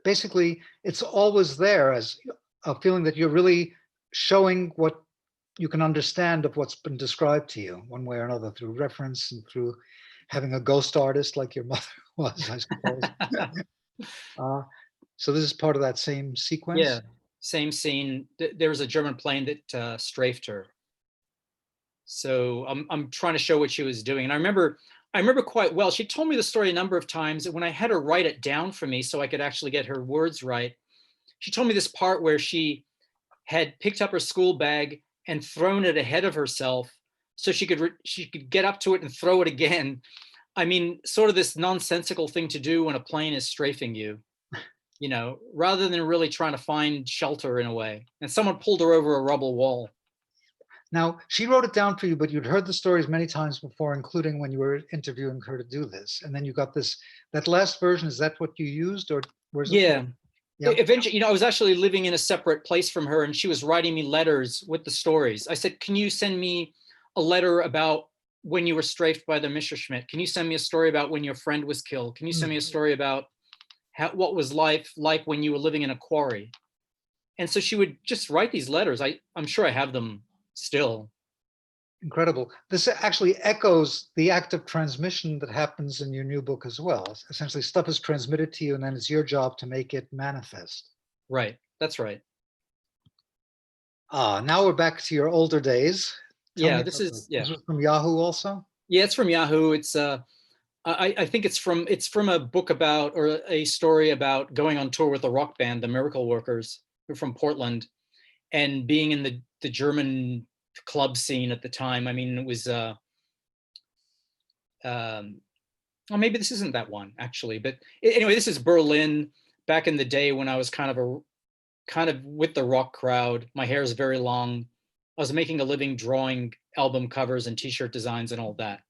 basically it's always there as a feeling that you're really showing what you can understand of what's been described to you one way or another through reference and through having a ghost artist like your mother was, I suppose. uh, so this is part of that same Yeah, sequence. same scene. There was a German plane that strafed her. So I'm trying to show what she was doing. And I remember quite well. She told me the story a number of times. And when I had her write it down for me so I could actually get her words right, she told me this part where she had picked up her school bag and thrown it ahead of herself so she could get up to it and throw it again. I mean, sort of this nonsensical thing to do when a plane is strafing you, rather than really trying to find shelter in a way. And someone pulled her over a rubble wall. Now, she wrote it down for you, but you'd heard the stories many times before, including when you were interviewing her to do this. And then you got that last version. Is that what you used, or where's it? Yeah. Yeah. Eventually, I was actually living in a separate place from her, and she was writing me letters with the stories. I said, can you send me a letter about when you were strafed by the Messerschmitt? Can you send me a story about when your friend was killed? Can you send me a story about what was life like when you were living in a quarry? And so she would just write these letters. I'm sure I have them still. Incredible. This actually echoes the act of transmission that happens in your new book as well. Essentially, stuff is transmitted to you, and then it's your job to make it manifest. Right. That's right. Now we're back to your older days. Tell Yeah, me this about is, this. yeah. This was from Yahoo also? Yeah, it's from Yahoo. It's I think it's from a book about, or a story about going on tour with a rock band, the Miracle Workers, who are from Portland, and being in the German club scene at the time. I mean, it was well, maybe this isn't that one actually, but anyway, this is Berlin back in the day when I was kind of with the rock crowd. My hair is very long. I was making a living drawing album covers and t-shirt designs and all that.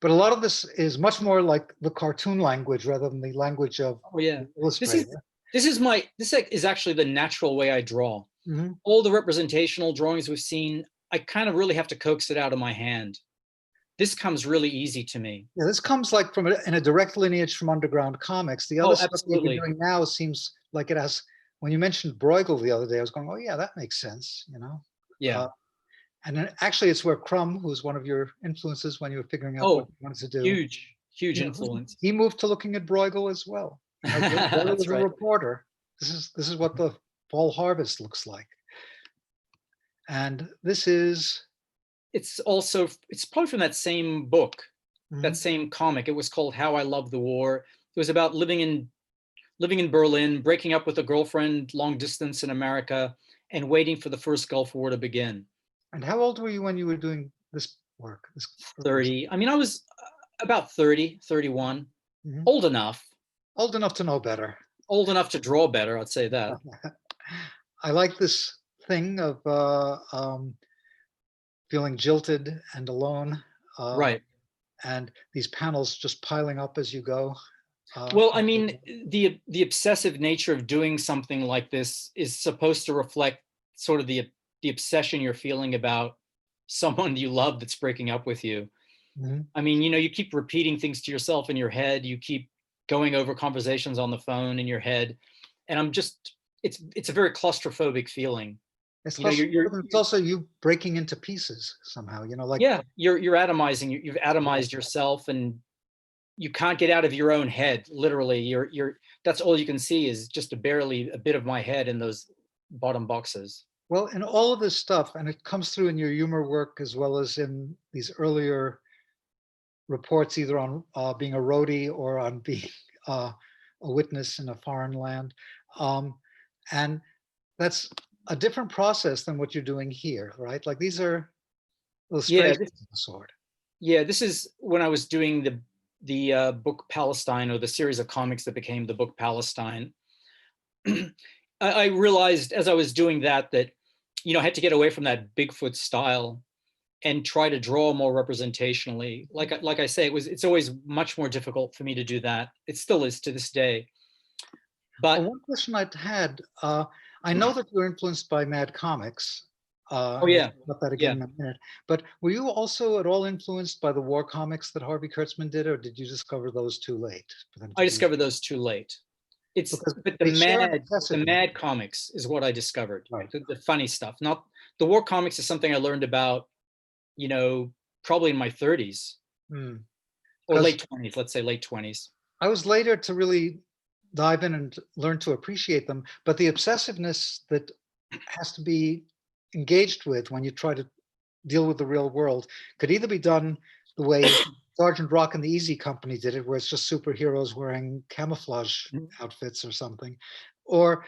But a lot of this is much more like the cartoon language rather than the language of Oh yeah. the This is illustrator. this is actually the natural way I draw. Mhm. All the representational drawings we've seen, I kind of really have to coax it out of my hand. This comes really easy to me. Yeah, this comes like in a direct lineage from underground comics. The other Oh, stuff you've been absolutely. doing now seems like it has. When you mentioned Bruegel the other day, I was going, "Oh yeah, that makes sense," Yeah. Uh, and then actually, it's where Crumb, who's one of your influences when you were figuring out what Oh, you wanted to do, huge influence. he moved to looking at Bruegel as well. Bruegel That's was a right. reporter. This is what the fall harvest looks like, and this is. It's probably from that same book, that Mhm. same comic. It was called How I Love the War. It was about living in Berlin, breaking up with a girlfriend long distance in America, and waiting for the first Gulf War to begin. And how old were you when you were doing this work? This earlier 30. I mean, I was about 30, 31. Mhm. Old enough. Old enough to know better. Old enough to draw better, I'd say that. I like this thing of feeling jilted and alone. Right. And these panels just piling up as you go. Well, I mean, the obsessive nature of doing something like this is supposed to reflect sort of the obsession you're feeling about someone you love that's breaking up with you. Mhm. I mean, you keep repeating things to yourself in your head. You keep going over conversations on the phone in your head, and it's a very claustrophobic feeling. It's You know, it's also you breaking into pieces somehow, like, yeah, you're atomizing. You've atomized yourself, and you can't get out of your own head. Literally, that's all you can see is just a bit of my head in those bottom boxes. well, in all of this stuff, and it comes through in your humor work as well as in these earlier reports, either on being a roadie or on being uh, a witness in a foreign land. And that's a different process than what you're doing here, right? Like these are Yeah, illustrations of the sort. yeah. This is when I was doing the book Palestine, or the series of comics that became the book Palestine. I realized as I was doing that I had to get away from that Bigfoot style and try to draw more representationally. Like I say, it's always much more difficult for me to do that. It still is to this day. But One question I'd had, I know that you're influenced by Mad Comics. oh We'll yeah, talk about that yeah. again in a minute. But were you also at all influenced by the war comics that Harvey Kurtzman did, or did you discover those too late for them to I be? discovered those too late. Because But they share an the obsessiveness. mad comics is what I discovered. Right. The funny stuff. Not the war comics is something I learned about, probably in my 30s Hmm. or 'Cause late 20s. Let's say late 20s. I was later to really dive in and learn to appreciate them, but the obsessiveness that has to be engaged with when you try to deal with the real world could either be done the way Sergeant Rock and the Easy Company did it, where it's just superheroes wearing camouflage outfits or something, or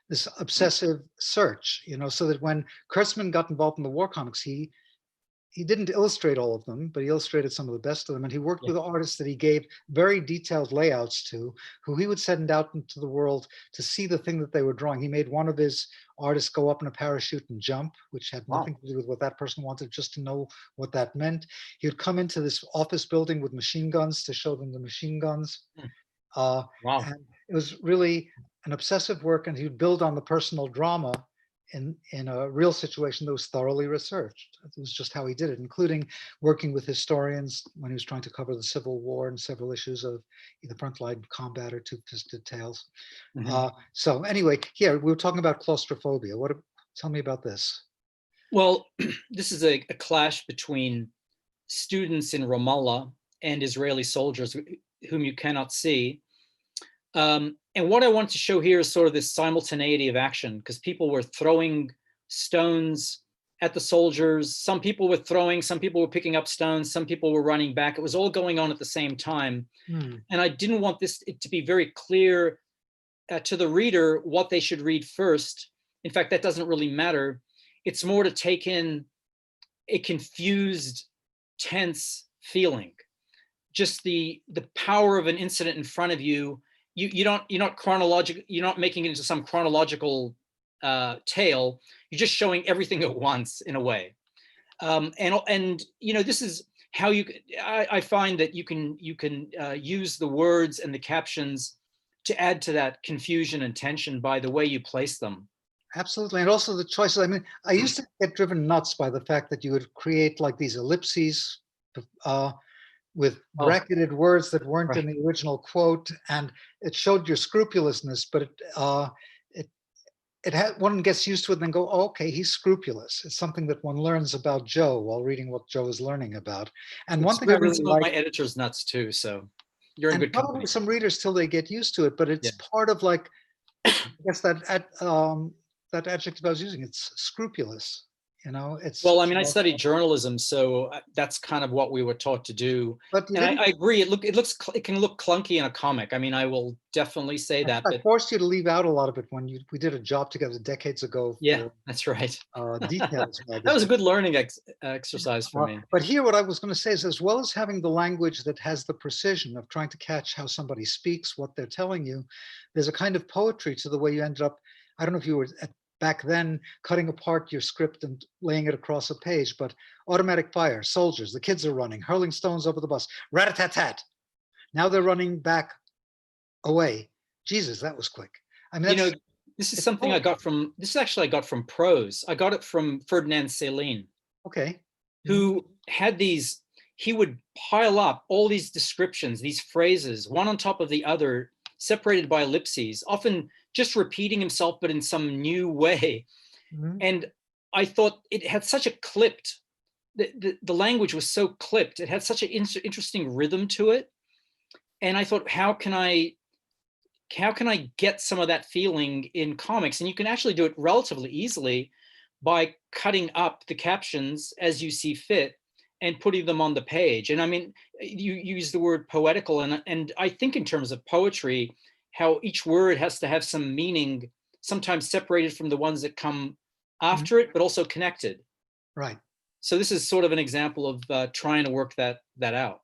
this obsessive search, so that when Kurtzman got involved in the war comics, he didn't illustrate all of them, but he illustrated some of the best of them. And he worked Yeah. with artists that he gave very detailed layouts to, who he would send out into the world to see the thing that they were drawing. He made one of his artists go up in a parachute and jump, which had Wow. nothing to do with what that person wanted, just to know what that meant. He would come into this office building with machine guns to show them the machine guns. Wow. And it was really an obsessive work, and he'd build on the personal drama in a real situation that was thoroughly researched. It was just how he did it, including working with historians when he was trying to cover the Civil War and several issues of either Frontline Combat or Two-Fisted Tales. So anyway, here we were talking about claustrophobia. Tell me about this. Well, this is a clash between students in Ramallah and Israeli soldiers whom you cannot see. And what I want to show here is sort of this simultaneity of action, because people were throwing stones at the soldiers. Some people were throwing, some people were picking up stones, some people were running back. It was all going on at the same time. And I didn't want it to be very clear to the reader what they should read first. In fact, that doesn't really matter. It's more to take in a confused, tense feeling. Just the power of an incident in front of you. You're not chronological. You're not making it into some chronological tale. You're just showing everything at once in a way. And this is how I find that you can use the words and the captions to add to that confusion and tension by the way you place them. Absolutely. And also the choices. I mean, I used to get driven nuts by the fact that you would create like these ellipses with bracketed words that weren't in the original quote, and it showed your scrupulousness, but one gets used to it and then go, oh, okay, he's scrupulous. It's something that one learns about Joe while reading what Joe is learning about. And one thing I really like, my editor's nuts too, so you're in and good probably company. some readers till they get used to it, but it's part of like, I guess that adjective I was using, it's scrupulous. It's well, I mean, I studied journalism, so that's kind of what we were taught to do. But and I agree. It can look clunky in a comic. I mean, I will definitely say that. I forced you to leave out a lot of it when we did a job together decades ago. Yeah, that's right. Details. That was a good learning exercise for me. But here, what I was going to say is, as well as having the language that has the precision of trying to catch how somebody speaks, what they're telling you, there's a kind of poetry to the way you ended up. I don't know if you were at back then cutting apart your script and laying it across a page, but automatic fire, soldiers, the kids are running, hurling stones over the bus, rat-a-tat-tat. Now they're running back away. Jesus, that was quick. I mean, You know, that's, this is it's something I powerful. got from, this is actually I got from prose. I got it from Ferdinand Céline, Okay. who had these, he would pile up all these descriptions, these phrases, one on top of the other, separated by ellipses, often just repeating himself, but in some new way. Mhm. And I thought it had such a clipped, the language was so clipped. It had such an interesting rhythm to it. And I thought, how can I get some of that feeling in comics? And you can actually do it relatively easily by cutting up the captions as you see fit and putting them on the page. And I mean, you use the word poetical, and I think in terms of poetry, how each word has to have some meaning, sometimes separated from the ones that come after it, but also connected. Right. So this is sort of an example of trying to work that out.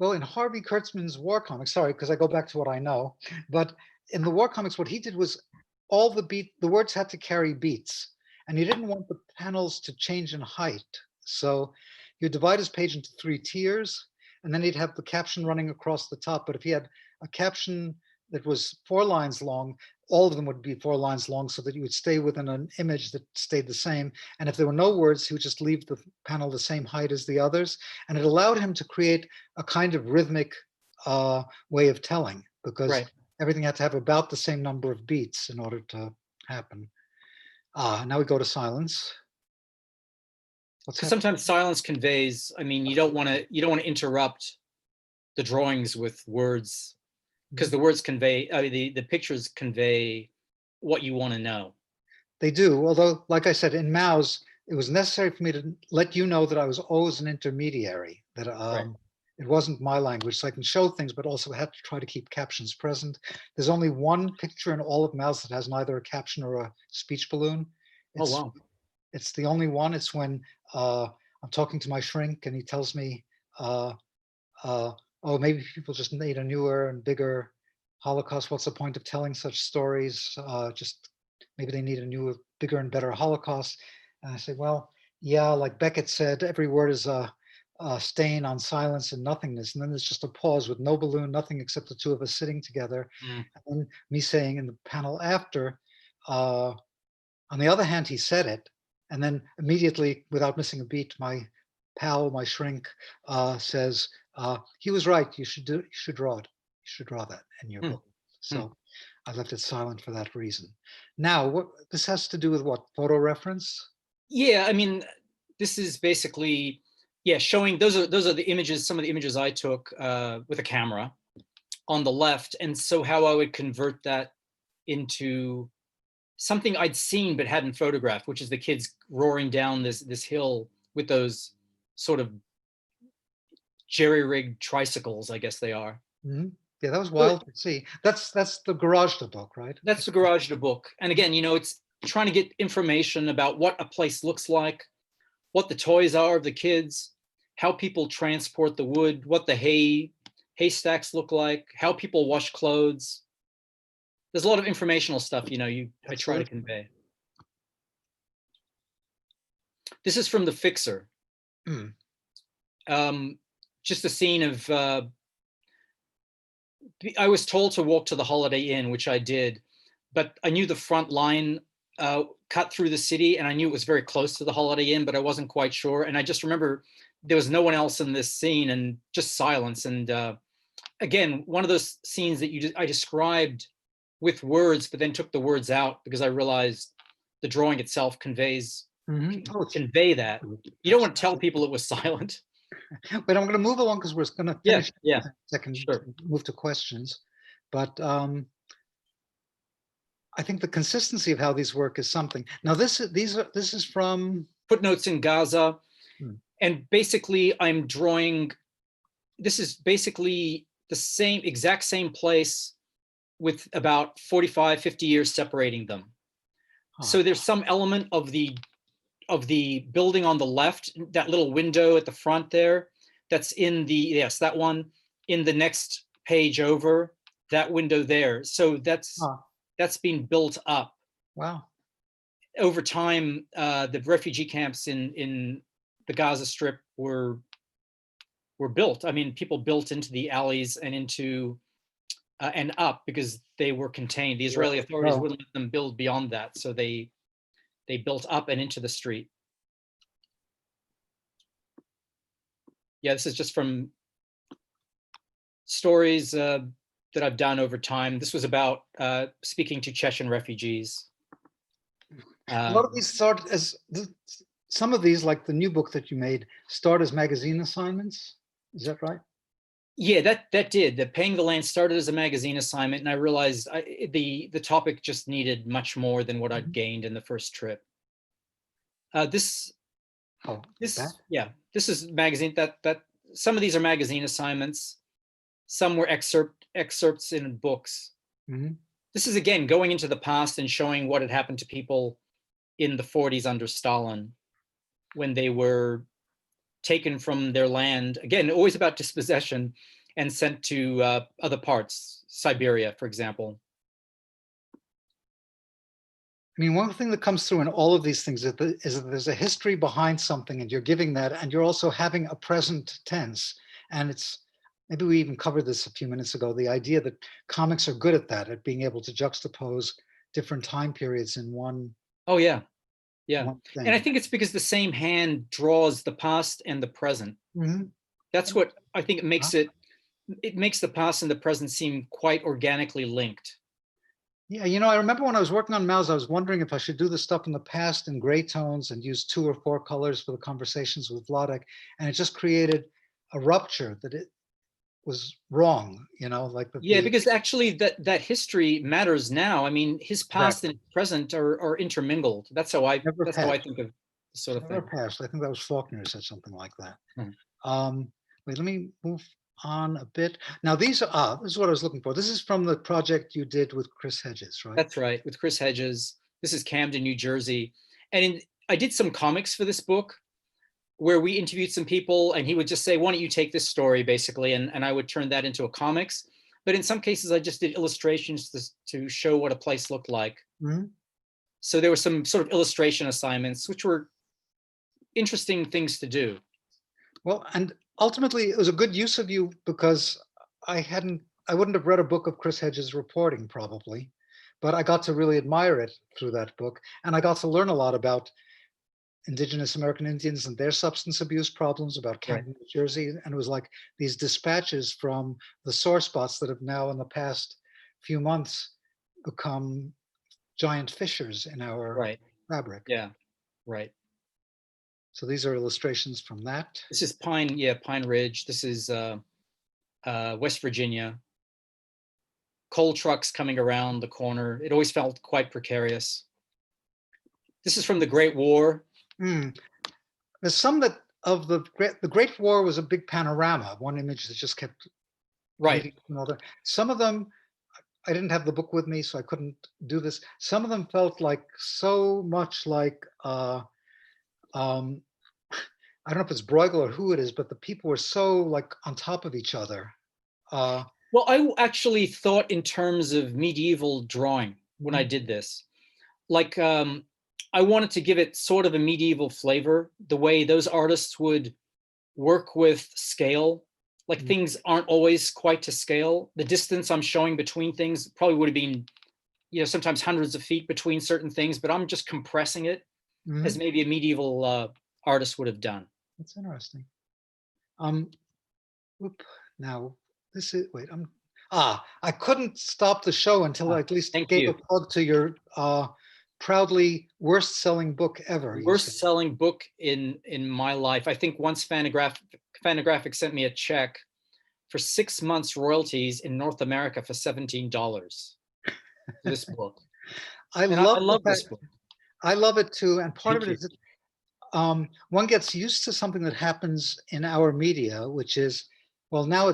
Well, in Harvey Kurtzman's war comics, sorry, because I go back to what I know, but in the war comics, what he did was all the words had to carry beats, and he didn't want the panels to change in height. So you divide his page into 3 tiers, and then he'd have the caption running across the top. But if he had a caption that was 4 lines long, all of them would be 4 lines long, so that you would stay within an image that stayed the same. And if there were no words, he would just leave the panel the same height as the others. And it allowed him to create a kind of rhythmic way of telling, because Right. everything had to have about the same number of beats in order to happen. Now we go to silence. What's Because happening? sometimes silence conveys, I mean, you don't want to interrupt the drawings with words, because the words convey, the pictures convey what you want to know. They do, although, like I said, in Mao's, it was necessary for me to let you know that I was always an intermediary, that Right. it wasn't my language, so I can show things, but also had to try to keep captions present. There's only one picture in all of Mao's that has neither a caption or a speech balloon. Oh, wow. It's the only one. It's when I'm talking to my shrink and he tells me, uh, oh, maybe people just need a newer and bigger Holocaust. What's the point of telling such stories? Just maybe they need a newer, bigger and better Holocaust. And I say, well, yeah, like Beckett said, every word is a stain on silence and nothingness. And then there's just a pause with no balloon, nothing except the 2 of us sitting together. Mm. And then me saying in the panel after, on the other hand, he said it. And then immediately, without missing a beat, my pal, my shrink, says, he was right. You should draw it. You should draw that in your book. So I left it silent for that reason. Now, what this has to do with what? Photo reference? Yeah, I mean, this is basically, yeah, showing those are the images, some of the images I took with a camera on the left, and so how I would convert that into something I'd seen but hadn't photographed, which is the kids roaring down this hill with those sort of jerry-rigged tricycles, I guess they are. Mm-hmm. Yeah, that was wild to see. That's the Garage the book, right? That's the Garage the book. And again, you know, it's trying to get information about what a place looks like, what the toys are of the kids, how people transport the wood, what the haystacks look like, how people wash clothes. There's a lot of informational stuff, you know, I try to convey. This is from The Fixer. Just a scene of, I was told to walk to the Holiday Inn, which I did, but I knew the front line cut through the city, and I knew it was very close to the Holiday Inn, but I wasn't quite sure. And I just remember there was no one else in this scene and just silence. And again, one of those scenes that I described with words, but then took the words out because I realized the drawing itself conveys, convey that. You don't want to tell people it was silent. But I'm going to move along because we're going to finish in a second, sure. Move to questions. But I think the consistency of how these work is something. Now, this is from Footnotes in Gaza. And basically I'm drawing, this is basically the exact same place with about 45, 50 years separating them. So there's some element of the building on the left, that little window at the front there, that's in the, yes, that one in the next page over, that window there. So that's being built up. Wow. over time, the refugee camps in the Gaza Strip were built. I mean, people built into the alleys and into and up because they were contained. The Israeli authorities Oh. wouldn't let them build beyond that, so they built up and into the street. Yeah, this is just from stories that I've done over time. This was about speaking to Chechen refugees. A lot of these start as some of these, like the new book that you made, start as magazine assignments. Is that right? Yeah, that did. The Paying the Land started as a magazine assignment, and I realized the topic just needed much more than what I'd gained in the first trip. This is magazine that some of these are magazine assignments. Some were excerpts in books. Mhm. This is again going into the past and showing what had happened to people in the 40s under Stalin when they were taken from their land. Again, always about dispossession and sent to other parts, Siberia, for example. I mean, one thing that comes through in all of these things is that there's a history behind something, and you're giving that, and you're also having a present tense. And it's, maybe we even covered this a few minutes ago, the idea that comics are good at that, at being able to juxtapose different time periods in one. Oh yeah, yeah. One thing. And I think it's because the same hand draws the past and the present. Mhm. That's what I think it makes it makes the past and the present seem quite organically linked. Yeah, you know, I remember when I was working on Mouse, I was wondering if I should do the stuff in the past in gray tones and use 2 or 4 colors for the conversations with Vladek, and it just created a rupture that it was wrong, you know, like the. Yeah, because actually that history matters now. I mean, his past and present are intermingled. That's how I think of the sort of Never thing. passed. I think that was Faulkner who said something like that. Hmm. Wait, let me move on a bit. Now these are, this is what I was looking for. This is from the project you did with Chris Hedges, right? That's right, with Chris Hedges. This is Camden, New Jersey. And I did some comics for this book where we interviewed some people and he would just say, why don't you take this story, basically, and I would turn that into a comics. But in some cases, I just did illustrations to show what a place looked like. Mhm. So there were some sort of illustration assignments, which were interesting things to do. Well, and ultimately it was a good use of you, because I wouldn't have read a book of Chris Hedges' reporting probably, but I got to really admire it through that book. And I got to learn a lot about Indigenous American Indians and their substance abuse problems, about Camden, New Jersey. And it was like these dispatches from the sore spots that have now in the past few months become giant fissures in our fabric. Yeah, right. So these are illustrations from that. This is Pine Ridge. This is West Virginia. Coal trucks coming around the corner. It always felt quite precarious. This is from the Great War. There's some that of the Great War was a big panorama, one image that just kept another. Some of them, I didn't have the book with me, so I couldn't do this. Some of them felt like so much like I don't know if it's Bruegel or who it is, but the people were so like on top of each other. Well, I actually thought in terms of medieval drawing when I did this. Like, I wanted to give it sort of a medieval flavor, the way those artists would work with scale. Like things aren't always quite to scale. The distance I'm showing between things probably would have been, you know, sometimes hundreds of feet between certain things, but I'm just compressing it as maybe a medieval artist would have done. That's interesting. Now this is, wait, I couldn't stop the show until I at least gave a plug to your proudly worst selling book ever. Worst selling book in my life. I think once Fantagraphic sent me a check for 6 months royalties in North America for $17 for this book. I love this book. I love it too. And part of it is that one gets used to something that happens in our media, which is, well, now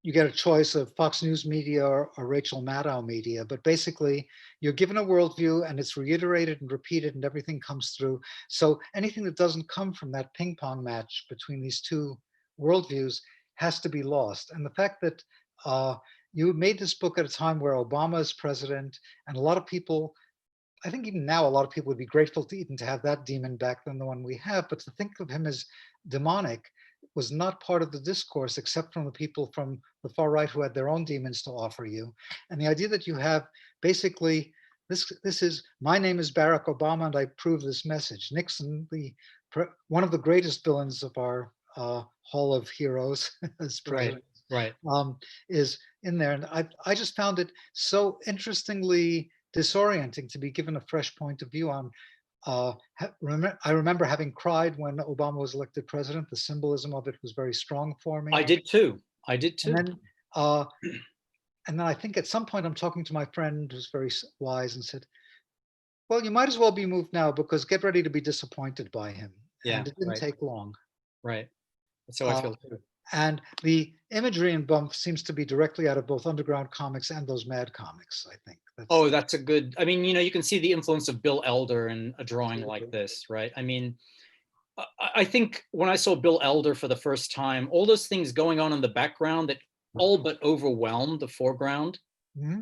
you get a choice of Fox News media or Rachel Maddow media, but basically you're given a worldview and it's reiterated and repeated and everything comes through. So anything that doesn't come from that ping pong match between these two worldviews has to be lost. And the fact that you made this book at a time where Obama is president and a lot of people I think even now, a lot of people would be grateful to even to have that demon back than the one we have. But to think of him as demonic was not part of the discourse, except from the people from the far right who had their own demons to offer you. And the idea that you have basically this is my name is Barack Obama and I approve this message. Nixon, one of the greatest villains of our Hall of Heroes as president, Right. is in there. And I just found it so interestingly disorienting to be given a fresh point of view on. I remember having cried when Obama was elected president. The symbolism of it was very strong for me. I did too. I did too. And then I think at some point I'm talking to my friend who's very wise and said, well, you might as well be moved now because get ready to be disappointed by him. Yeah, and it didn't take long. Right. That's how I feel too. And the imagery in Bump seems to be directly out of both underground comics and those Mad comics, I think. That's a good, I mean, you can see the influence of Bill Elder in a drawing like this, right? I mean, I think when I saw Bill Elder for the first time, all those things going on in the background that all but overwhelmed the foreground. Mm-hmm.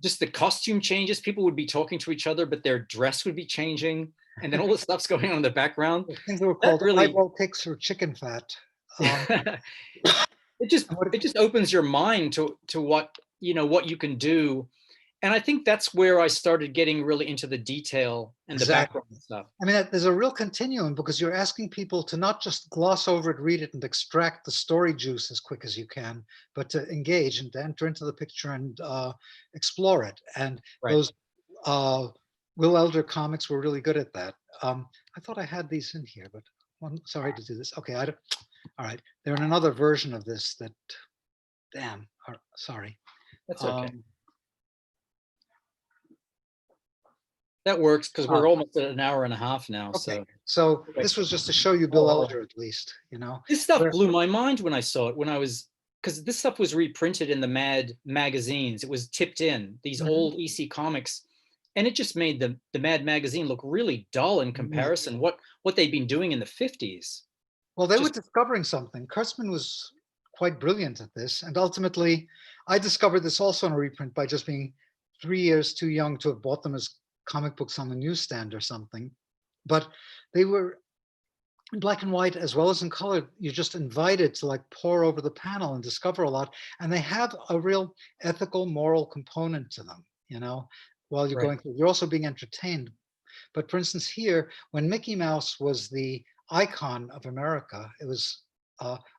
Just the costume changes, people would be talking to each other, but their dress would be changing. And then all the stuff's going on in the background. I think they were called eyeball kicks or chicken fat. It just opens your mind to what you can do. And I think that's where I started getting really into the detail and the background stuff. I mean, there's a real continuum because you're asking people to not just gloss over it, read it, and extract the story juice as quick as you can, but to engage and to enter into the picture and explore it. And those Will Elder comics were really good at that. I thought I had these in here, but I'm sorry to do this. Okay, all right. They're in another version of this that, damn, sorry. That's okay. That works because we're almost at an hour and a half now. Okay. So this was just to show you Bill Elder, at least, This stuff blew my mind when I saw it, because this stuff was reprinted in the Mad magazines. It was tipped in, these old EC comics, and it just made the Mad magazine look really dull in comparison what they'd been doing in the 50s. Well, they were discovering something. Kurtzman was quite brilliant at this. And ultimately, I discovered this also in a reprint by just being 3 years too young to have bought them as comic books on the newsstand or something. But they were in black and white as well as in color. You're just invited to like pore over the panel and discover a lot. And they have a real ethical, moral component to them, while you're going through. You're also being entertained. But for instance, here, when Mickey Mouse was the icon of America, it was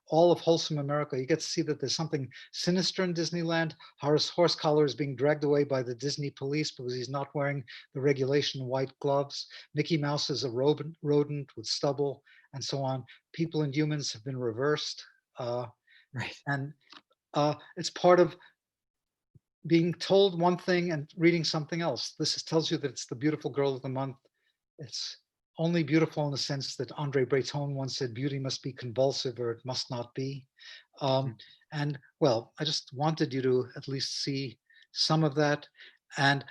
all of wholesome America. You get to see that there's something sinister in Disneyland. Horace Horsecollar is being dragged away by the Disney police because he's not wearing the regulation white gloves. Mickey Mouse is a rodent with stubble and so on. People and humans have been reversed. And it's part of being told one thing and reading something else. This tells you that it's the beautiful girl of the month. It's only beautiful in the sense that Andre Breton once said, beauty must be convulsive or it must not be. And well, I just wanted you to at least see some of that. And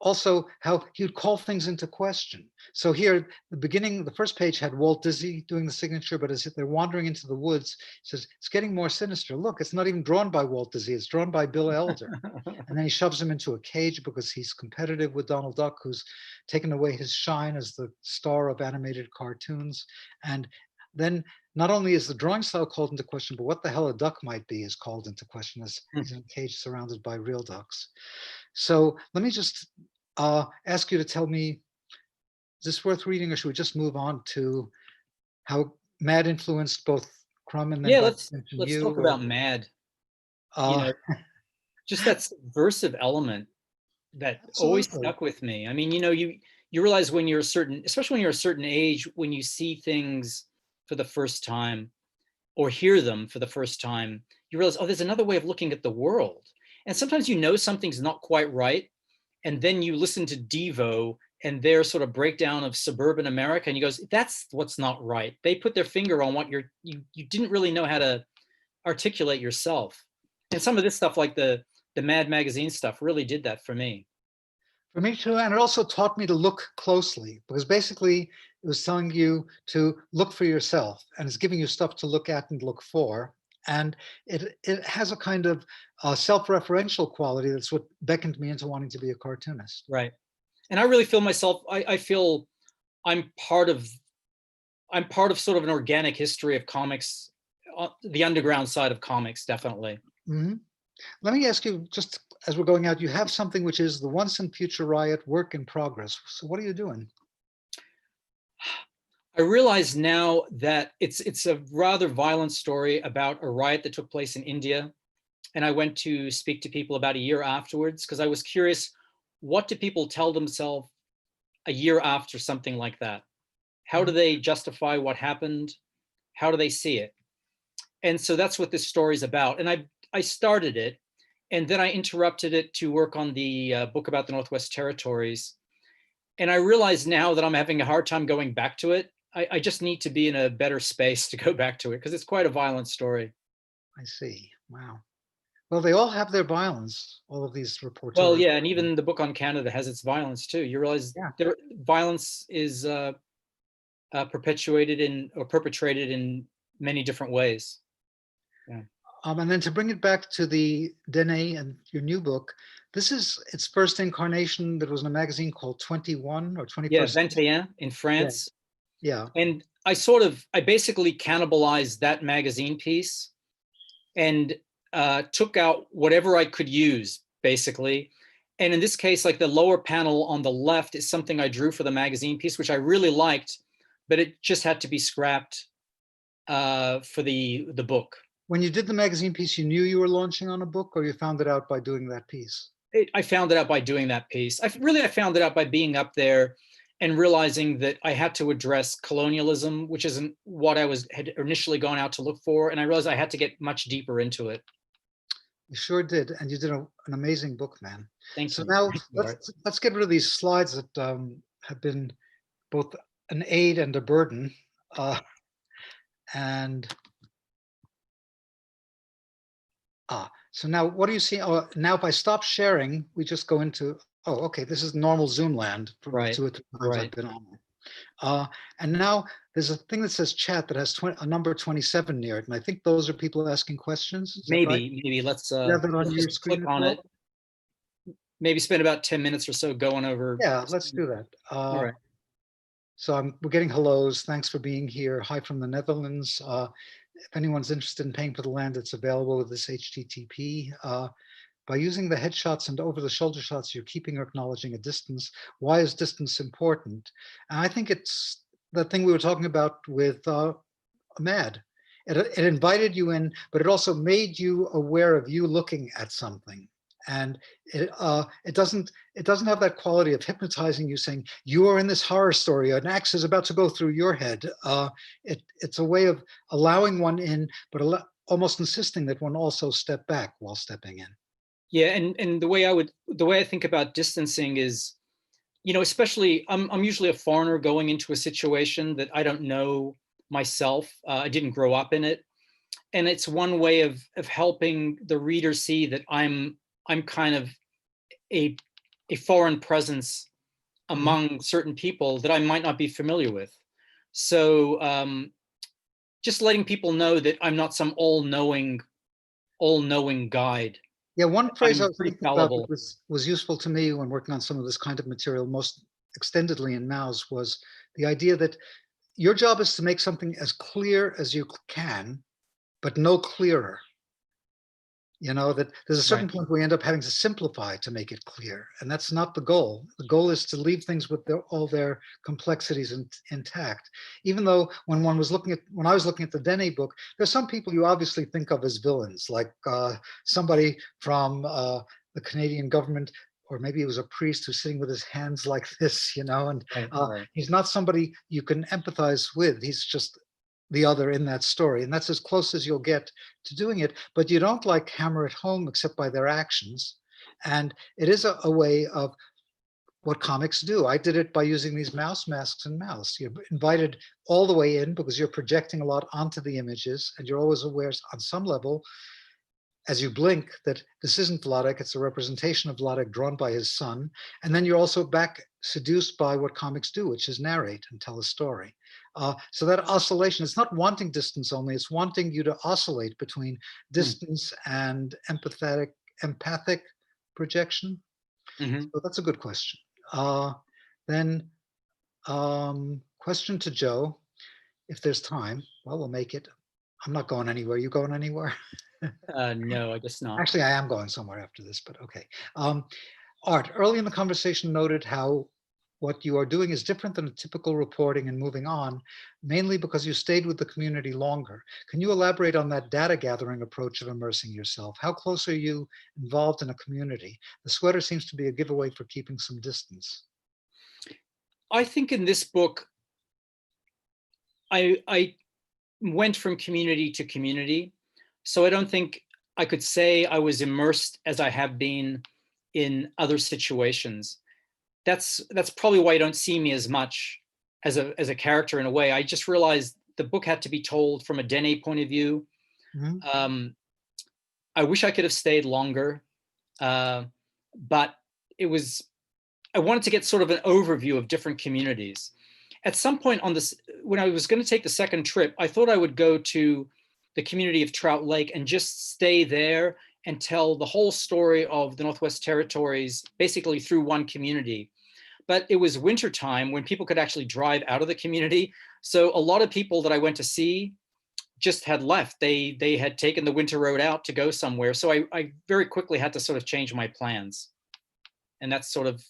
also how he would call things into question. So here, the beginning, the first page had Walt Disney doing the signature, but as they're wandering into the woods, he says, it's getting more sinister. Look, it's not even drawn by Walt Disney, it's drawn by Bill Elder. And then he shoves him into a cage because he's competitive with Donald Duck, who's taken away his shine as the star of animated cartoons. And then not only is the drawing style called into question, but what the hell a duck might be is called into question as he's in a cage surrounded by real ducks. So let me just ask you to tell me, is this worth reading or should we just move on to how Mad influenced both Crumb and then let's talk about Mad. Just that subversive element that always stuck with me. I mean, you realize when you're especially when you're a certain age, when you see things for the first time or hear them for the first time, you realize, oh, there's another way of looking at the world. And sometimes something's not quite right. And then you listen to Devo and their sort of breakdown of suburban America, and you go, that's what's not right. They put their finger on what you didn't really know how to articulate yourself. And some of this stuff, like the Mad magazine stuff, really did that for me. For me too, and it also taught me to look closely, because basically it was telling you to look for yourself, and it's giving you stuff to look at and look for. And it has a kind of self-referential quality. That's what beckoned me into wanting to be a cartoonist. Right. And I really feel myself, I feel I'm part of sort of an organic history of comics, the underground side of comics, definitely. Mhm. Let me ask you, just as we're going out, you have something which is the Once and Future Riot work in progress. So what are you doing? I realize now that it's a rather violent story about a riot that took place in India. And I went to speak to people about a year afterwards because I was curious, what do people tell themselves a year after something like that? How do they justify what happened? How do they see it? And so that's what this story is about. And I started it, and then I interrupted it to work on the book about the Northwest Territories. And I realize now that I'm having a hard time going back to it. I just need to be in a better space to go back to it because it's quite a violent story. I see. Wow. Well, they all have their violence, all of these Well, reporters. yeah, and even the book on Canada has its violence too. You realize Yeah. their violence is perpetuated or perpetrated in many different ways. Yeah. And then to bring it back to the Dene and your new book, this is its first incarnation that was in a magazine called 21 or Yeah, 21st. 21 in France. Yeah. And I basically cannibalized that magazine piece and took out whatever I could use, basically. And in this case, like the lower panel on the left is something I drew for the magazine piece, which I really liked, but it just had to be scrapped for the book. When you did the magazine piece, you knew you were launching on a book, or you found it out by doing that piece? I found it out by doing that piece. I found it out by being up there and realizing that I had to address colonialism, which isn't what I had initially gone out to look for. And I realized I had to get much deeper into it. You sure did, and you did an amazing book, man. Thank So you. now Thank you, Art. let's get rid of these slides that have been both an aid and a burden. And so now what do you see? Oh, now if I stop sharing, we just go into, oh, okay, this is normal Zoom land from Right, 2 or 3 times right. I've been on. And now there's a thing that says chat that has a number 27 near it. And I think those are people asking questions. Is that right? Maybe let's You have that on your just screen click as on well? it. Maybe spend about 10 minutes or so going over. Yeah, let's do that. All right. So we're getting hellos. Thanks for being here. Hi from the Netherlands. If anyone's interested in paying for the land, it's available with this HTTP. By using the headshots and over-the-shoulder shots, you're keeping or acknowledging a distance. Why is distance important? And I think it's the thing we were talking about with Ahmad. It invited you in, but it also made you aware of you looking at something. And it doesn't have that quality of hypnotizing you, saying you are in this horror story, an axe is about to go through your head. It's a way of allowing one in, but almost insisting that one also step back while stepping in. Yeah, and the way I think about distancing is, especially I'm usually a foreigner going into a situation that I don't know myself. I didn't grow up in it, and it's one way of helping the reader see that I'm kind of a foreign presence among certain people that I might not be familiar with. So just letting people know that I'm not some all-knowing guide. Yeah, one phrase I I'm was pretty thinking about that fallible. was useful to me when working on some of this kind of material most extendedly in Maus was the idea that your job is to make something as clear as you can, but no clearer. That there's a certain Right. point where we end up having to simplify to make it clear. And that's not the goal. The goal is to leave things with all their complexities intact. Even though when I was looking at the Dene book, there's some people you obviously think of as villains, like somebody from the Canadian government, or maybe he was a priest who's sitting with his hands like this, and Right. he's not somebody you can empathize with. He's just the other in that story. And that's as close as you'll get to doing it, but you don't like hammer it home except by their actions. And it is a way of what comics do. I did it by using these mouse masks and Maus. You're invited all the way in because you're projecting a lot onto the images, and you're always aware on some level, as you blink, that this isn't Vladek, it's a representation of Vladek drawn by his son. And then you're also back seduced by what comics do, which is narrate and tell a story. So that oscillation, it's not wanting distance only, it's wanting you to oscillate between distance and empathic projection. Mm-hmm. So that's a good question. Uh, then question to Joe, if there's time. Well, we'll make it. I'm not going anywhere. You going anywhere? No, I guess not. Actually, I am going somewhere after this, but okay. Art, early in the conversation noted how what you are doing is different than a typical reporting and moving on, mainly because you stayed with the community longer. Can you elaborate on that data gathering approach of immersing yourself? How close are you involved in a community? The sweater seems to be a giveaway for keeping some distance. I think in this book, I went from community to community. So I don't think I could say I was immersed as I have been in other situations. That's probably why you don't see me as much as a character in a way. I just realized the book had to be told from a Dene point of view. Mhm. I wish I could have stayed longer, but I wanted to get sort of an overview of different communities. At some point on this, when I was going to take the second trip, I thought I would go to the community of Trout Lake and just stay there and tell the whole story of the Northwest Territories, basically through one community. But it was wintertime when people could actually drive out of the community. So a lot of people that I went to see just had left. They had taken the winter road out to go somewhere. So I very quickly had to sort of change my plans. And that's sort of,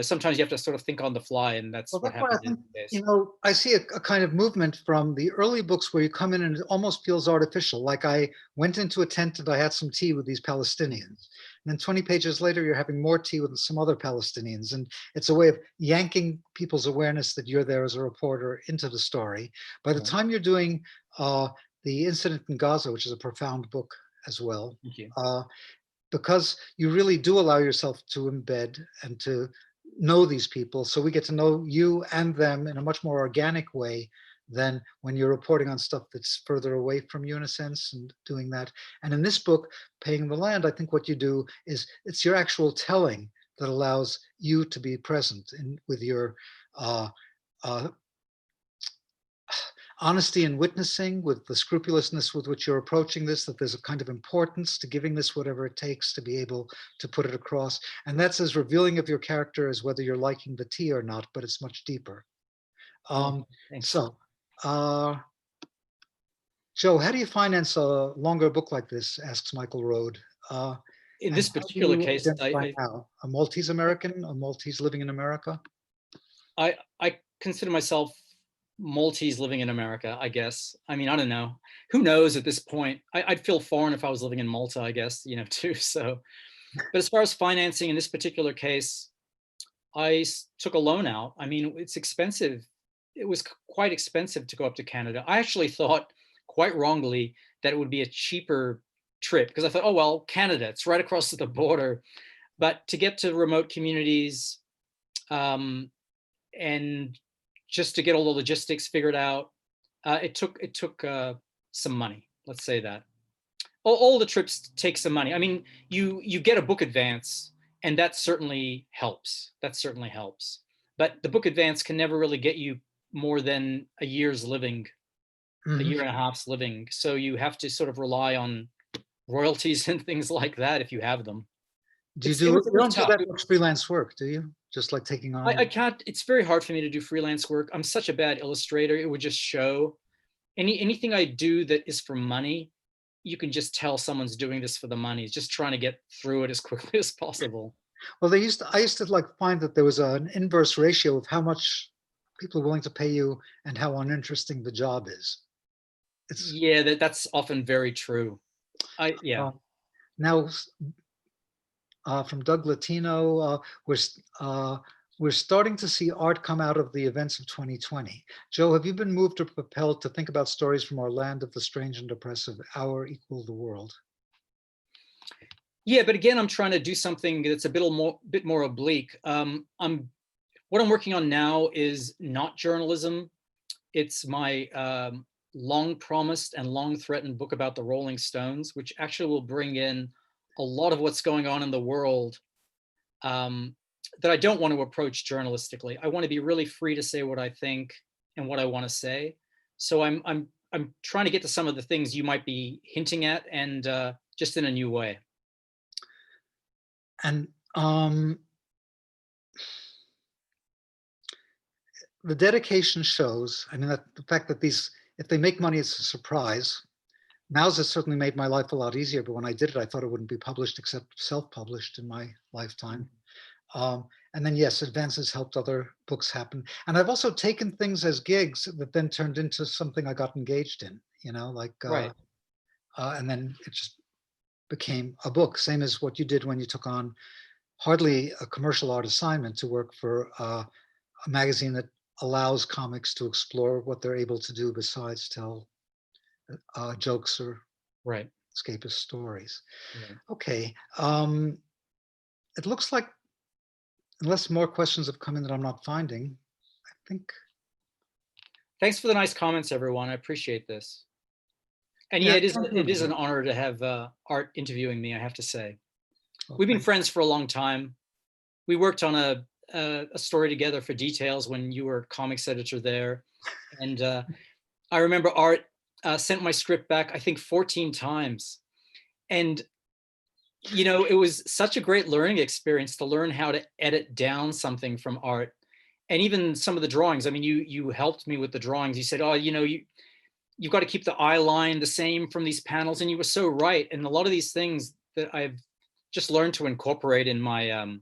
sometimes you have to sort of think on the fly, and that's Well, what that's why I happens think, in this case. I see a kind of movement from the early books where you come in and it almost feels artificial. Like I went into a tent and I had some tea with these Palestinians. And then 20 pages later, you're having more tea with some other Palestinians. And it's a way of yanking people's awareness that you're there as a reporter into the story. By the Right. time you're doing The Incident in Gaza, which is a profound book as well, Thank you. because you really do allow yourself to embed and to know these people. So we get to know you and them in a much more organic way than when you're reporting on stuff that's further away from you in a sense and doing that. And in this book, Paying the Land, I think what you do is it's your actual telling that allows you to be present with your uh, uh, honesty in witnessing, with the scrupulousness with which you're approaching this, that there's a kind of importance to giving this whatever it takes to be able to put it across. And that's as revealing of your character as whether you're liking the tea or not, but it's much deeper. Thanks. So, Joe, how do you finance a longer book like this? Asks Michael Road. In And this how do particular you case, identify now? A Maltese American, a Maltese living in America? I consider myself Maltese living in America, I guess. I mean, I don't know. Who knows at this point? I'd feel foreign if I was living in Malta, I guess, too. So, but as far as financing in this particular case, I took a loan out. I mean, it's expensive. It was quite expensive to go up to Canada. I actually thought, quite wrongly, that it would be a cheaper trip because I thought, oh, well, Canada, it's right across the border. But to get to remote communities, and just to get all the logistics figured out, it took some money. Let's say that all the trips take some money. I mean, you get a book advance, and that certainly helps. That certainly helps. But the book advance can never really get you more than a year's living, a year and a half's living. So you have to sort of rely on royalties and things like that if you have them. Do you It do, was you really don't do tough. that much freelance work, do you? Just like taking on. I can't. It's very hard for me to do freelance work. I'm such a bad illustrator. It would just show. Anything I do that is for money, you can just tell someone's doing this for the money. It's just trying to get through it as quickly as possible. Well, I used to like find that there was an inverse ratio of how much people are willing to pay you and how uninteresting the job is. It's Yeah, that's often very true. Yeah. Now from Doug Latino, we're starting to see art come out of the events of 2020. Joe, have you been moved or propelled to think about stories from our land of the strange and oppressive, our equal the world? Yeah, but again, I'm trying to do something that's a bit more oblique. What I'm working on now is not journalism. It's my long promised and long threatened book about the Rolling Stones, which actually will bring in a lot of what's going on in the world that I don't want to approach journalistically. I want to be really free to say what I think and what I want to say. So I'm trying to get to some of the things you might be hinting at, and just in a new way. And the dedication shows. I mean, that the fact that these, if they make money, it's a surprise. Mouse has certainly made my life a lot easier, but when I did it, I thought it wouldn't be published except self-published in my lifetime. And then yes, Advances helped other books happen. And I've also taken things as gigs that then turned into something I got engaged in, like, Right. and then it just became a book. Same as what you did when you took on hardly a commercial art assignment to work for a magazine that allows comics to explore what they're able to do besides tell jokes or Right. escapist stories. Right. Okay. It looks like, unless more questions have come in that I'm not finding, I think. Thanks for the nice comments, everyone. I appreciate this. And Yeah, yeah, it thank is you. an honor to have Art interviewing me, I have to say. Well, We've been thank- friends for a long time. We worked on a story together for Details when you were comics editor there. And I remember Art sent my script back, I think 14 times. And, it was such a great learning experience to learn how to edit down something from Art. And even some of the drawings. I mean, you helped me with the drawings. You said, oh, you've got to keep the eye line the same from these panels. And you were so right. And a lot of these things that I've just learned to incorporate in my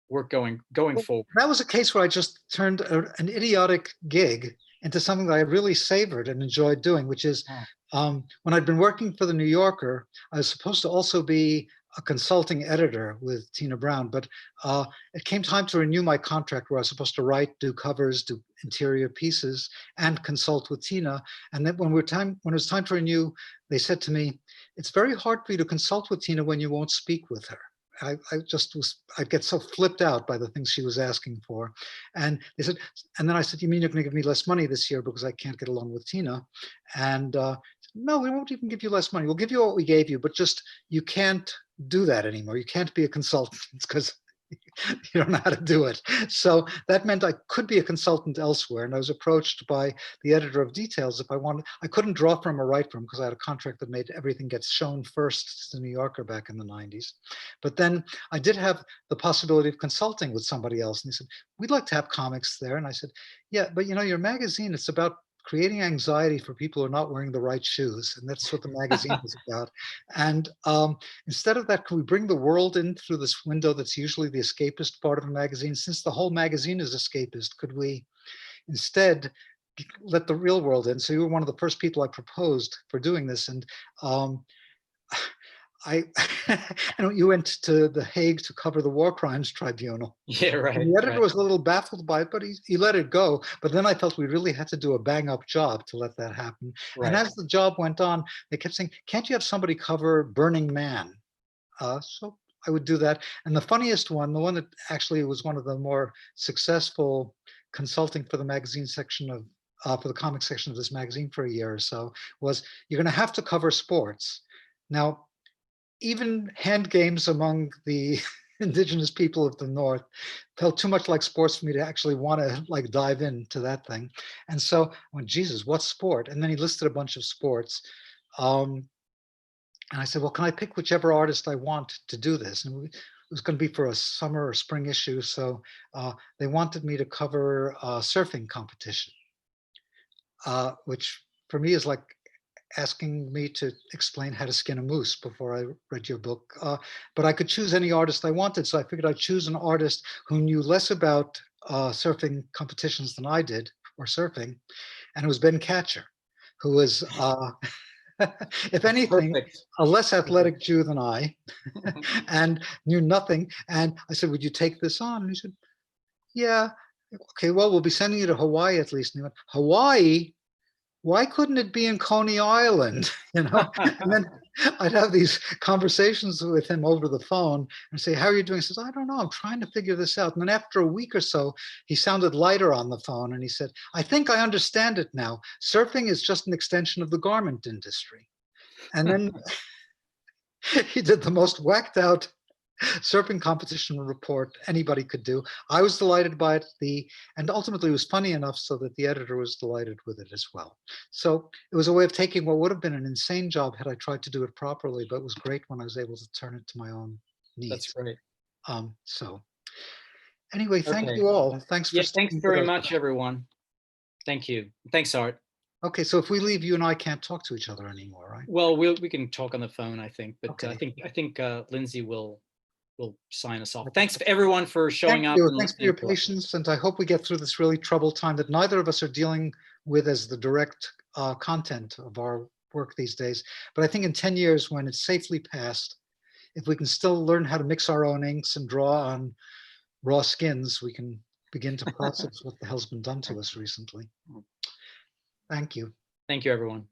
work going forward. That was a case where I just turned an idiotic gig into something that I really savored and enjoyed doing, which is when I'd been working for the New Yorker, I was supposed to also be a consulting editor with Tina Brown, but it came time to renew my contract where I was supposed to write, do covers, do interior pieces, and consult with Tina. And then when it was time to renew, they said to me, "It's very hard for you to consult with Tina when you won't speak with her." I'd get so flipped out by the things she was asking for. And they said, and then I said, "You mean you're going to give me less money this year because I can't get along with Tina?" And no, we won't even give you less money. We'll give you what we gave you, but just, you can't do that anymore. You can't be a consultant because you don't know how to do it. So that meant I could be a consultant elsewhere. And I was approached by the editor of Details if I wanted. I couldn't draw from or write from because I had a contract that made everything get shown first to the New Yorker back in the 90s. But then I did have the possibility of consulting with somebody else. And he said, "We'd like to have comics there." And I said, "Yeah, but your magazine, it's about creating anxiety for people who are not wearing the right shoes. And that's what the magazine is about. And instead of that, can we bring the world in through this window that's usually the escapist part of a magazine? Since the whole magazine is escapist, could we instead let the real world in?" So you were one of the first people I proposed for doing this. And you went to The Hague to cover the War Crimes Tribunal. Yeah, right. And the editor right. was a little baffled by it, but he let it go. But then I felt we really had to do a bang-up job to let that happen. Right. And as the job went on, they kept saying, "Can't you have somebody cover Burning Man?" So I would do that. And the funniest one, the one that actually was one of the more successful consulting for the magazine section for the comic section of this magazine for a year or so, was, "You're going to have to cover sports." Now, even hand games among the indigenous people of the North felt too much like sports for me to actually want to dive into that thing. And so I went, "Jesus, what sport?" And then he listed a bunch of sports. And I said, "Well, can I pick whichever artist I want to do this?" And it was going to be for a summer or spring issue. So they wanted me to cover a surfing competition, which for me is like asking me to explain how to skin a moose before I read your book. But I could choose any artist I wanted. So I figured I'd choose an artist who knew less about surfing competitions than I did, or surfing. And it was Ben Catcher, who was, if anything, Perfect. a less athletic Jew than I, and knew nothing. And I said, "Would you take this on?" And he said, "Yeah." "Okay, well, we'll be sending you to Hawaii at least." And he went, "Hawaii? Why couldn't it be in Coney Island?" And then I'd have these conversations with him over the phone and say, "How are you doing?" He says, "I don't know. I'm trying to figure this out." And then after a week or so, he sounded lighter on the phone and he said, "I think I understand it now. Surfing is just an extension of the garment industry." And then he did the most whacked out surfing competition report anybody could do. I was delighted by it. And ultimately it was funny enough so that the editor was delighted with it as well. So it was a way of taking what would have been an insane job had I tried to do it properly, but it was great when I was able to turn it to my own needs. That's great. So Anyway, thank Okay. you all. Thanks for Yeah, thanks sticking with very us. much, everyone. Thank you. Thanks, Art. Okay, so if we leave, you and I can't talk to each other anymore, right? Well, we can talk on the phone, I think, but I Okay. think Lindsay will sign us off. Thanks for everyone for showing Thank up you. and Thanks for listening your to us. patience, and I hope we get through this really troubled time that neither of us are dealing with as the direct content of our work these days. But I think in 10 years, when it's safely passed, if we can still learn how to mix our own inks and draw on raw skins, we can begin to process what the hell's been done to us recently. Thank you. Thank you, everyone.